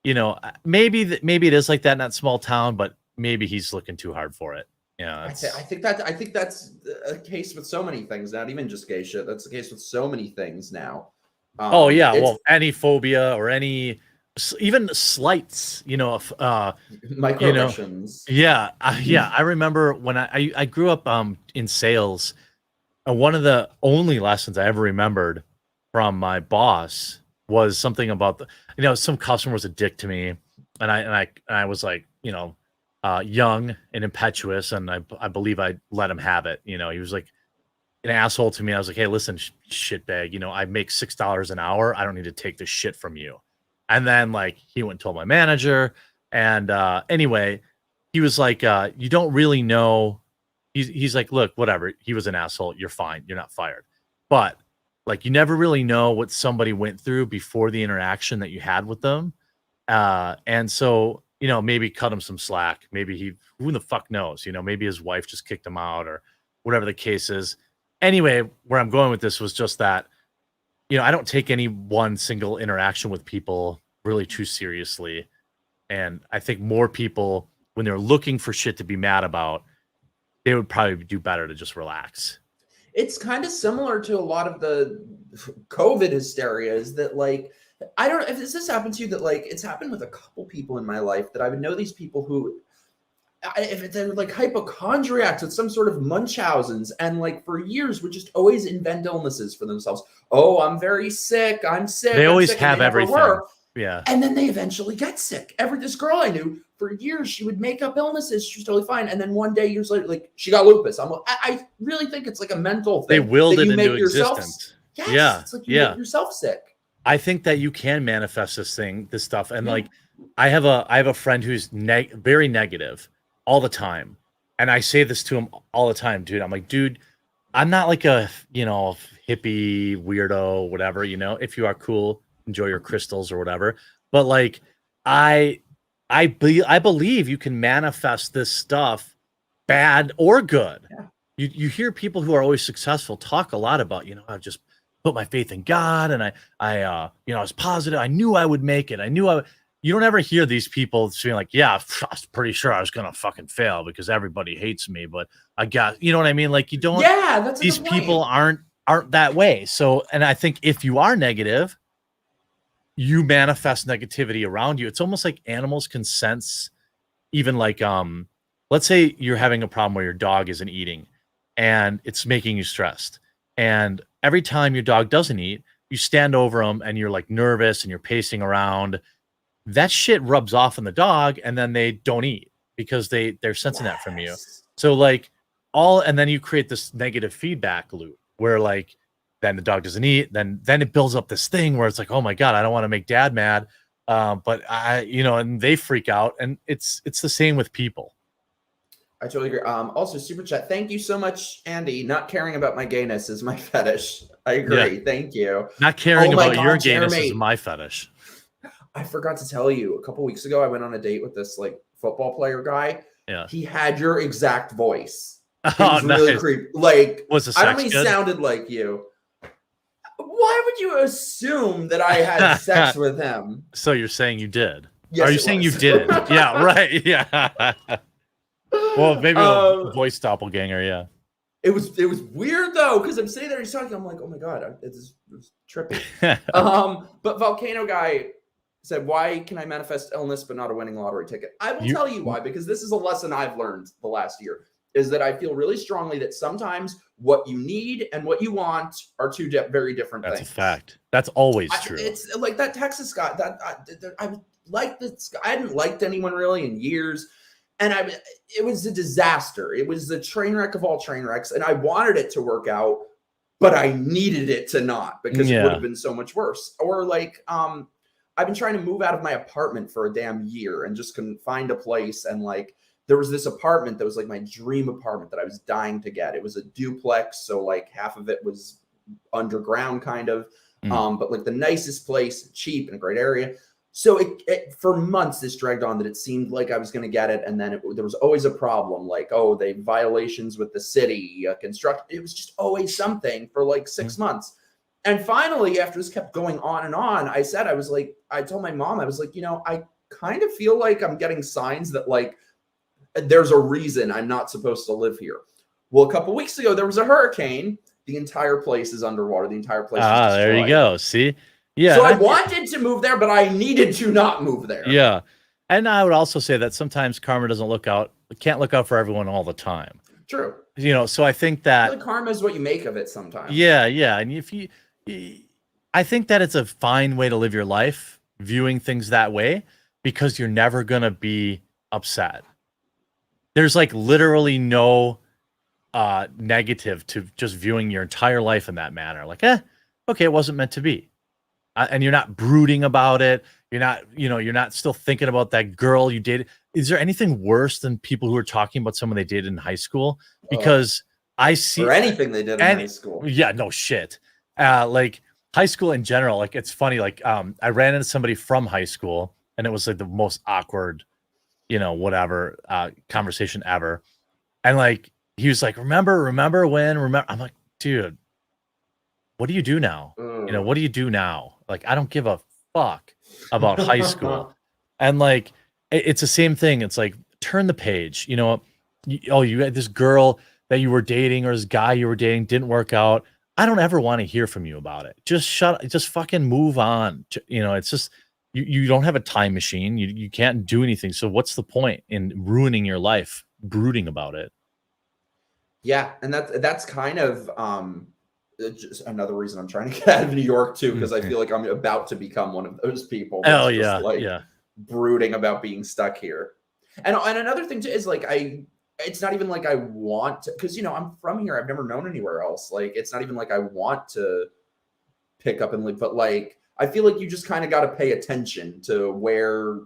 Speaker 2: you know, maybe it is like that in that small town, but maybe he's looking too hard for it. Yeah,
Speaker 1: I think that's a case with so many things. Not even just gay shit. That's the case with so many things now.
Speaker 2: Oh yeah, well, any phobia or any even slights, you know,
Speaker 1: microaggressions.
Speaker 2: You know, yeah. I remember when I grew up in sales. One of the only lessons I ever remembered from my boss was something about some customer was a dick to me, and I was like, you know, young and impetuous, and I believe I let him have it. You know, he was like an asshole to me. I was like, hey, listen, shitbag, you know, I make $6 an hour. I don't need to take this shit from you. And then like he went and told my manager, and anyway, he was like, you don't really know. He's like, look, whatever. He was an asshole. You're fine. You're not fired. But like, you never really know what somebody went through before the interaction that you had with them. And so, you know, maybe cut him some slack. Maybe who the fuck knows? You know, maybe his wife just kicked him out or whatever the case is. Anyway, where I'm going with this was just that, you know, I don't take any one single interaction with people really too seriously. And I think more people, when they're looking for shit to be mad about, they would probably do better to just relax.
Speaker 1: It's kind of similar to a lot of the COVID hysteria, is that like, I don't know if this happened to you, that like it's happened with a couple people in my life that I would know these people who, if they're like hypochondriacs with some sort of Munchausen's, and like for years would just always invent illnesses for themselves. Oh, I'm very sick. I'm sick.
Speaker 2: They always
Speaker 1: sick,
Speaker 2: have everything. Yeah.
Speaker 1: And then they eventually get sick. This girl I knew for years, she would make up illnesses. She was totally fine. And then one day, years later, like she got lupus. I really think it's like a mental thing.
Speaker 2: They willed it into existence.
Speaker 1: Yes, yeah. It's like you make yourself sick.
Speaker 2: I think that you can manifest this stuff. And like, I have a friend who's very negative all the time. And I say this to him all the time, dude. I'm like, dude, I'm not like a, hippie weirdo, whatever, if you are cool, enjoy your crystals or whatever. But like, I believe you can manifest this stuff, bad or good.
Speaker 1: Yeah.
Speaker 2: You hear people who are always successful talk a lot about, I've just put my faith in God, and I was positive. I knew I would make it. You don't ever hear these people saying like, yeah, I was pretty sure I was going to fucking fail because everybody hates me, but I got, you know what I mean? Like, you don't,
Speaker 1: that's
Speaker 2: these people aren't that way. So, and I think if you are negative, you manifest negativity around you. It's almost like animals can sense, even like, let's say you're having a problem where your dog isn't eating and it's making you stressed. And every time your dog doesn't eat, you stand over them and you're like nervous and you're pacing around. That shit rubs off on the dog, and then they don't eat because they're sensing that from you. So like and then you create this negative feedback loop where like, then the dog doesn't eat, then it builds up this thing where it's like, oh my God, I don't want to make dad mad. But and they freak out, and it's the same with people.
Speaker 1: I totally agree. Also, super chat. Thank you so much, Andy. Not caring about my gayness is my fetish. I agree. Yeah. Thank you.
Speaker 2: Not caring about your gayness is my fetish.
Speaker 1: I forgot to tell you, a couple weeks ago, I went on a date with this like football player guy.
Speaker 2: Yeah.
Speaker 1: He had your exact voice. He was really creepy. Like, I don't mean he sounded like you. Why would you assume that I had sex with him?
Speaker 2: So you're saying you did?
Speaker 1: Yes,
Speaker 2: Are you saying you didn't? Yeah, right. Yeah. Well, maybe a voice doppelganger. Yeah.
Speaker 1: It was weird though, because I'm sitting there, he's talking. I'm like, oh my God, it was trippy. But Volcano Guy said, why can I manifest illness but not a winning lottery ticket? I will tell you why, because this is a lesson I've learned the last year, is that I feel really strongly that sometimes what you need and what you want are two very different things.
Speaker 2: That's a fact. That's always true.
Speaker 1: It's like that Texas guy that I liked this guy. I hadn't liked anyone really in years. And it was a disaster. It was the train wreck of all train wrecks. And I wanted it to work out, but I needed it to not, because it would have been so much worse. Or like, I've been trying to move out of my apartment for a damn year and just couldn't find a place. And like, there was this apartment that was like my dream apartment that I was dying to get. It was a duplex. So like half of it was underground kind of, but like the nicest place, cheap in a great area. So it for months, this dragged on that it seemed like I was going to get it. And then there was always a problem, like, they violations with the city, it was just always something for like 6 months. And finally, after this kept going on and on, I told my mom, I was like, I kind of feel like I'm getting signs that like, there's a reason I'm not supposed to live here. Well, a couple weeks ago, there was a hurricane. The entire place is underwater. The entire place is destroyed.
Speaker 2: There you go. See? Yeah.
Speaker 1: So I wanted to move there, but I needed to not move there.
Speaker 2: Yeah. And I would also say that sometimes karma can't look out for everyone all the time.
Speaker 1: True.
Speaker 2: So I think that
Speaker 1: karma is what you make of it sometimes.
Speaker 2: Yeah. Yeah. And I think that it's a fine way to live your life, viewing things that way, because you're never going to be upset. There's like literally no negative to just viewing your entire life in that manner. Like, okay, it wasn't meant to be. And you're not brooding about it. You're not still thinking about that girl you dated. Is there anything worse than people who are talking about someone they dated in high school? Because I see,
Speaker 1: or anything they did in high school.
Speaker 2: Yeah, no shit. Like high school in general, like it's funny. Like I ran into somebody from high school, and it was like the most awkward, whatever conversation ever. And like he was like, remember when? I'm like, dude, what do you do now? What do you do now? Like, I don't give a fuck about high school. And like, it's the same thing. It's like, turn the page. You had this girl that you were dating, or this guy you were dating didn't work out. I don't ever want to hear from you about it. Just fucking move on. It's just, you don't have a time machine. You can't do anything. So what's the point in ruining your life, brooding about it?
Speaker 1: Yeah. And that's kind of, just another reason I'm trying to get out of New York too, because I feel like I'm about to become one of those people.
Speaker 2: Oh yeah,
Speaker 1: brooding about being stuck here. And another thing too is like it's not even like I want to, because I'm from here. I've never known anywhere else. Like it's not even like I want to pick up and leave, but like I feel like you just kind of got to pay attention to where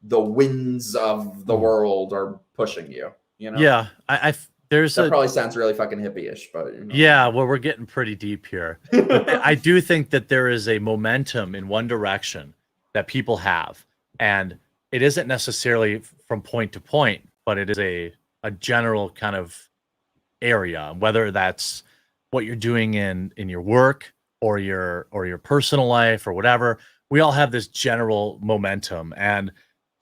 Speaker 1: the winds of the world are pushing you. You know?
Speaker 2: Yeah, that
Speaker 1: probably sounds really fucking hippie-ish, but
Speaker 2: yeah, well, we're getting pretty deep here. But I do think that there is a momentum in one direction that people have, and it isn't necessarily from point to point, but it is a general kind of area, whether that's what you're doing in your work or your personal life or whatever. We all have this general momentum, and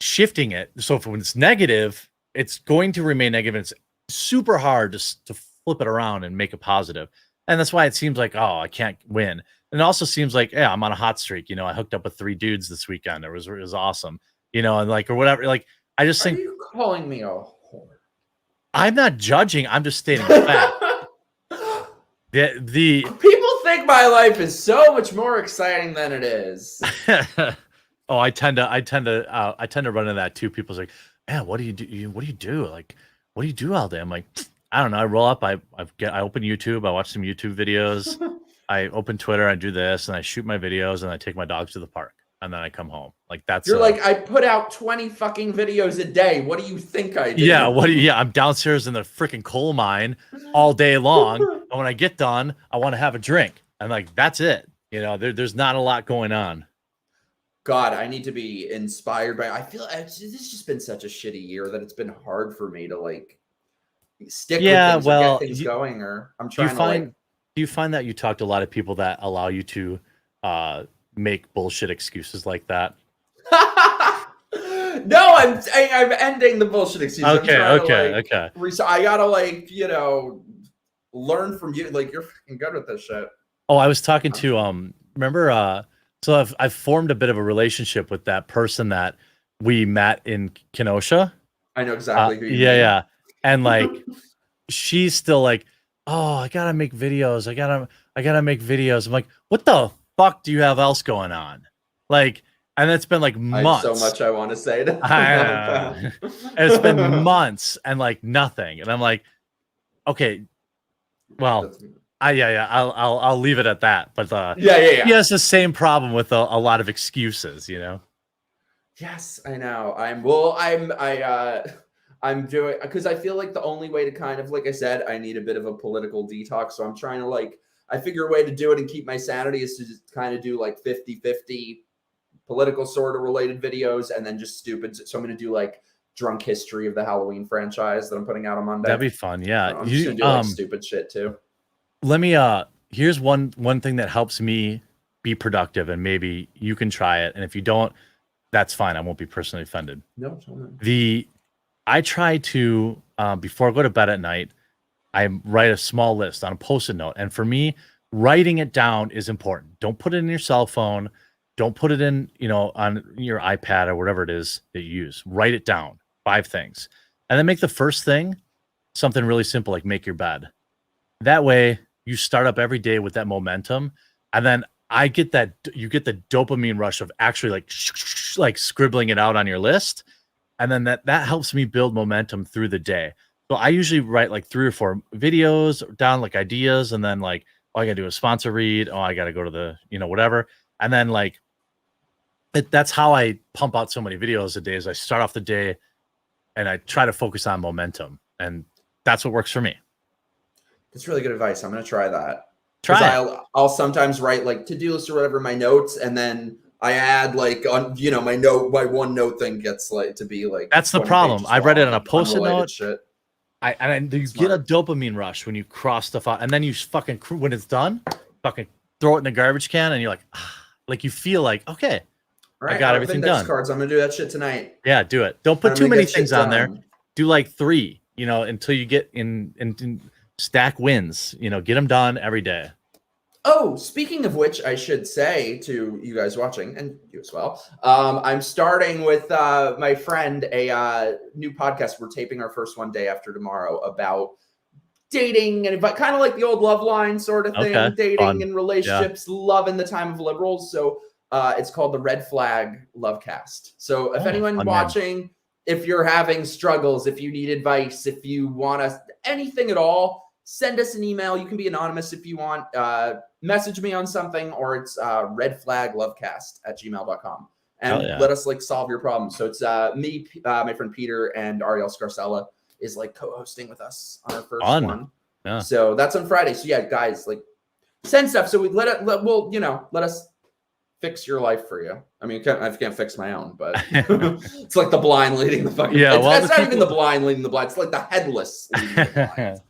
Speaker 2: shifting it. So if when it's negative, it's going to remain negative. It's super hard to flip it around and make it positive. And that's why it seems like, oh, I can't win. And it also seems like, yeah, I'm on a hot streak. I hooked up with 3 dudes this weekend. It was awesome. And like, or whatever. Like, I just think.
Speaker 1: Are you calling me a whore?
Speaker 2: I'm not judging. I'm just stating fact. The
Speaker 1: people think my life is so much more exciting than it is.
Speaker 2: Oh, I tend to run into that too. People's like, man, what do you do? What do you do? Like, what do you do all day? I'm like, I don't know. I roll up. I open YouTube. I watch some YouTube videos. I open Twitter. I do this, and I shoot my videos, and I take my dogs to the park, and then I come home. Like that's.
Speaker 1: You're like, I put out 20 fucking videos a day. What do you think I do?
Speaker 2: Yeah. Yeah. I'm downstairs in the freaking coal mine all day long, and when I get done, I want to have a drink, and like that's it. There's not a lot going on.
Speaker 1: God, I need to be inspired by. I feel this has just been such a shitty year that it's been hard for me to like stick with things or get things going. Or I'm trying
Speaker 2: do you find that you talk to a lot of people that allow you to make bullshit excuses like that?
Speaker 1: No, I'm ending the bullshit excuses.
Speaker 2: Okay.
Speaker 1: I gotta learn from you. Like you're fucking good with this shit.
Speaker 2: Oh, I was talking to remember so I've formed a bit of a relationship with that person that we met in Kenosha.
Speaker 1: I know exactly who you mean.
Speaker 2: Yeah. And like she's still like, oh, I gotta make videos. I gotta make videos. I'm like, what the fuck do you have else going on? Like, and it's been like months.
Speaker 1: I have so much I want to say to
Speaker 2: and it's been months and like nothing. And I'm like, okay, well, I'll leave it at that. But he has the same problem with a lot of excuses,
Speaker 1: Yes, I know. I'm doing because I feel like the only way to kind of, like I said, I need a bit of a political detox. So I'm trying to I figure a way to do it and keep my sanity is to just kind of do like 50-50 political sort of related videos and then just stupid. So I'm going to do like drunk history of the Halloween franchise that I'm putting out on Monday.
Speaker 2: That'd be fun. Yeah.
Speaker 1: I'm just going to do like stupid shit too.
Speaker 2: Let me, here's one thing that helps me be productive, and maybe you can try it. And if you don't, that's fine. I won't be personally offended.
Speaker 1: No.
Speaker 2: I try to, before I go to bed at night, I write a small list on a Post-it note. And for me, writing it down is important. Don't put it in your cell phone. Don't put it in, on your iPad or whatever it is that you use. Write it down, 5 things. And then make the first thing something really simple, like make your bed. That way you start up every day with that momentum. And then you get the dopamine rush of actually like scribbling it out on your list. And then that helps me build momentum through the day. So I usually write like 3 or 4 videos down, like ideas. And then like, oh, I got to do a sponsor read. Oh, I got to go to the, whatever. And then like, that's how I pump out so many videos a day is I start off the day and I try to focus on momentum. And that's what works for me.
Speaker 1: That's really good advice. I'm going to try that.
Speaker 2: I'll
Speaker 1: sometimes write like to-do list or whatever, my notes. And then I add like on, my one note thing gets like to be like,
Speaker 2: that's the problem. I read it on a Post-it note.
Speaker 1: Shit.
Speaker 2: And you get a dopamine rush when you cross stuff out, and then you fucking, when it's done, fucking throw it in the garbage can, and you're like, like you feel like, okay,
Speaker 1: right,
Speaker 2: I got everything done.
Speaker 1: Cards. I'm gonna do that shit tonight.
Speaker 2: Yeah, do it. Don't put too many things on there. Do like 3, until you get in stack wins. Get them done every day.
Speaker 1: Oh, speaking of which, I should say to you guys watching, and you as well, I'm starting with my friend a new podcast. We're taping our first one day after tomorrow about dating and kind of like the old Love Line sort of thing, dating fun. And relationships, love in the time of liberals. So it's called the Red Flag Lovecast. So if anyone watching, if you're having struggles, if you need advice, if you want anything at all, send us an email. You can be anonymous if you want. message me on something, or it's redflaglovecast@gmail.com. And
Speaker 2: yeah.
Speaker 1: let us like solve your problem. So it's me, my friend Peter, and Ariel Scarcella is like co-hosting with us on our first one.
Speaker 2: Yeah.
Speaker 1: So that's on Friday. So yeah, guys, like send stuff. So we let us fix your life for you. I mean, I can't fix my own, but it's like the blind leading the fucking.
Speaker 2: Yeah,
Speaker 1: it's not even the blind leading the blind. It's like the headless leading the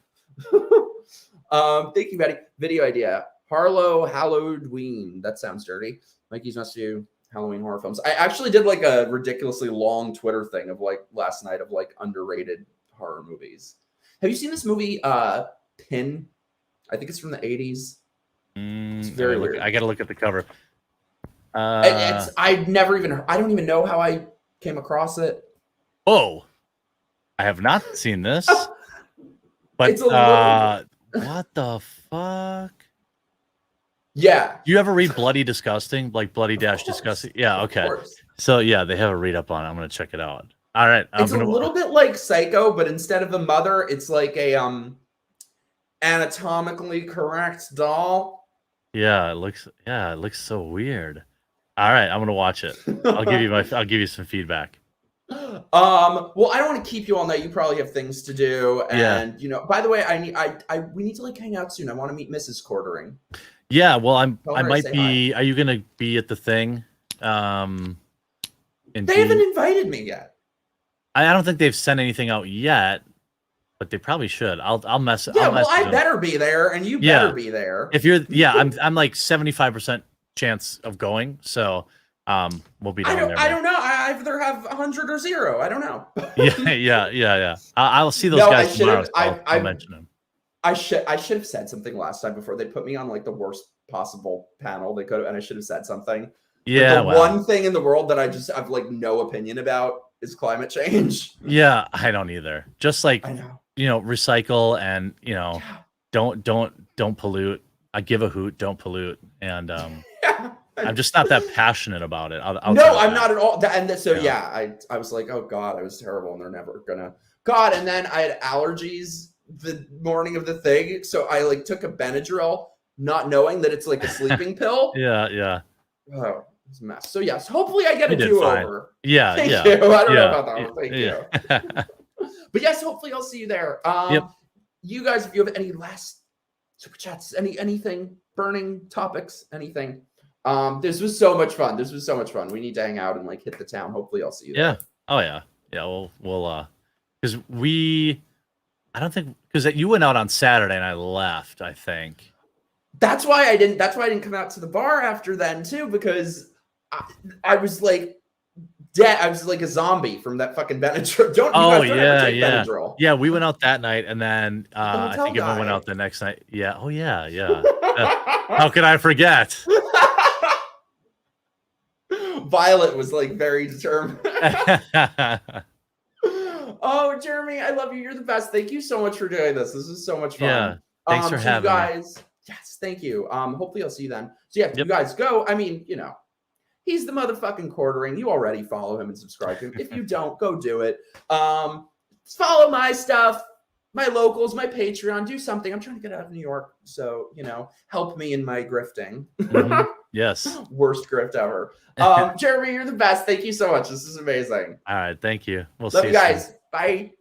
Speaker 1: blind. Thank you, Betty. Video idea: Harlow Halloween. That sounds dirty. Mikey's must do Halloween horror films. I actually did like a ridiculously long Twitter thing of like last night of like underrated horror movies. Have you seen this movie, Pin? I think it's from the 80s. It's very weird.
Speaker 2: I gotta look at the cover.
Speaker 1: I don't even know how I came across it.
Speaker 2: Oh, I have not seen this. But
Speaker 1: It's a little...
Speaker 2: what the fuck?
Speaker 1: Yeah.
Speaker 2: You ever read Bloody Disgusting? Like Bloody Dash Disgusting? Yeah, okay. So yeah, they have a read up on it. I'm gonna check it out. All right.
Speaker 1: It's a little bit like Psycho, but instead of a mother, it's like a anatomically correct doll.
Speaker 2: Yeah, it looks so weird. All right, I'm gonna watch it. I'll give you some feedback.
Speaker 1: Well, I don't want to keep you all night. You probably have things to do, and by the way, we need to like hang out soon. I want to meet Mrs. Quartering.
Speaker 2: Yeah, well, I might be. Hi. Are you gonna be at the thing?
Speaker 1: They haven't invited me yet.
Speaker 2: I don't think they've sent anything out yet, but they probably should. I'll mess.
Speaker 1: Yeah,
Speaker 2: well,
Speaker 1: I better be there, and you better be there.
Speaker 2: If you're, I'm like 75% chance of going, so we'll be down there.
Speaker 1: I don't know. I either have 100 or 0. I don't know.
Speaker 2: yeah. I'll see those guys tomorrow. So I'll mention them.
Speaker 1: I should have said something last time before they put me on like the worst possible panel they could have, and I should have said something.
Speaker 2: Yeah,
Speaker 1: one thing in the world that I've like no opinion about is climate change.
Speaker 2: Yeah, I don't either. Just like
Speaker 1: I know.
Speaker 2: Recycle and don't pollute. I give a hoot, don't pollute. And I'm just not that passionate about it. I'm
Speaker 1: not at all. And I was like, oh God, I was terrible, and they're never gonna. God, and then I had allergies the morning of the thing, so I like took a Benadryl, not knowing that it's like a sleeping pill.
Speaker 2: Yeah.
Speaker 1: Oh, it's a mess. So yes, hopefully I get a do-over.
Speaker 2: Yeah,
Speaker 1: Thank you. I don't know about that one. Thank you. But yes, hopefully I'll see you there. You guys, if you have any last super chats, anything, burning topics, anything. This was so much fun. We need to hang out and like hit the town. Hopefully I'll see you there.
Speaker 2: Yeah. Oh yeah. Yeah. We'll because you went out on Saturday and I left, I think.
Speaker 1: That's why I didn't come out to the bar after then too, because I was like dead. I was like a zombie from that fucking Benadryl. Benadryl.
Speaker 2: Yeah, we went out that night, and then I think everyone went out the next night. Yeah. Oh yeah. How could I forget?
Speaker 1: Violet was like very determined. Oh, Jeremy, I love you. You're the best. Thank you so much for doing this. This is so much fun.
Speaker 2: Yeah. Thanks for having
Speaker 1: you guys. Me. Yes, thank you. Hopefully I'll see you then. So yeah, you guys go. I mean, he's the motherfucking Quartering. You already follow him and subscribe to him. If you don't, go do it. Follow my stuff, my locals, my Patreon. Do something. I'm trying to get out of New York, so help me in my grifting.
Speaker 2: Mm-hmm. Yes.
Speaker 1: Worst grift ever. Jeremy, you're the best. Thank you so much. This is amazing.
Speaker 2: All right, thank you. We'll
Speaker 1: love
Speaker 2: see
Speaker 1: you
Speaker 2: you
Speaker 1: guys.
Speaker 2: Soon.
Speaker 1: Bye.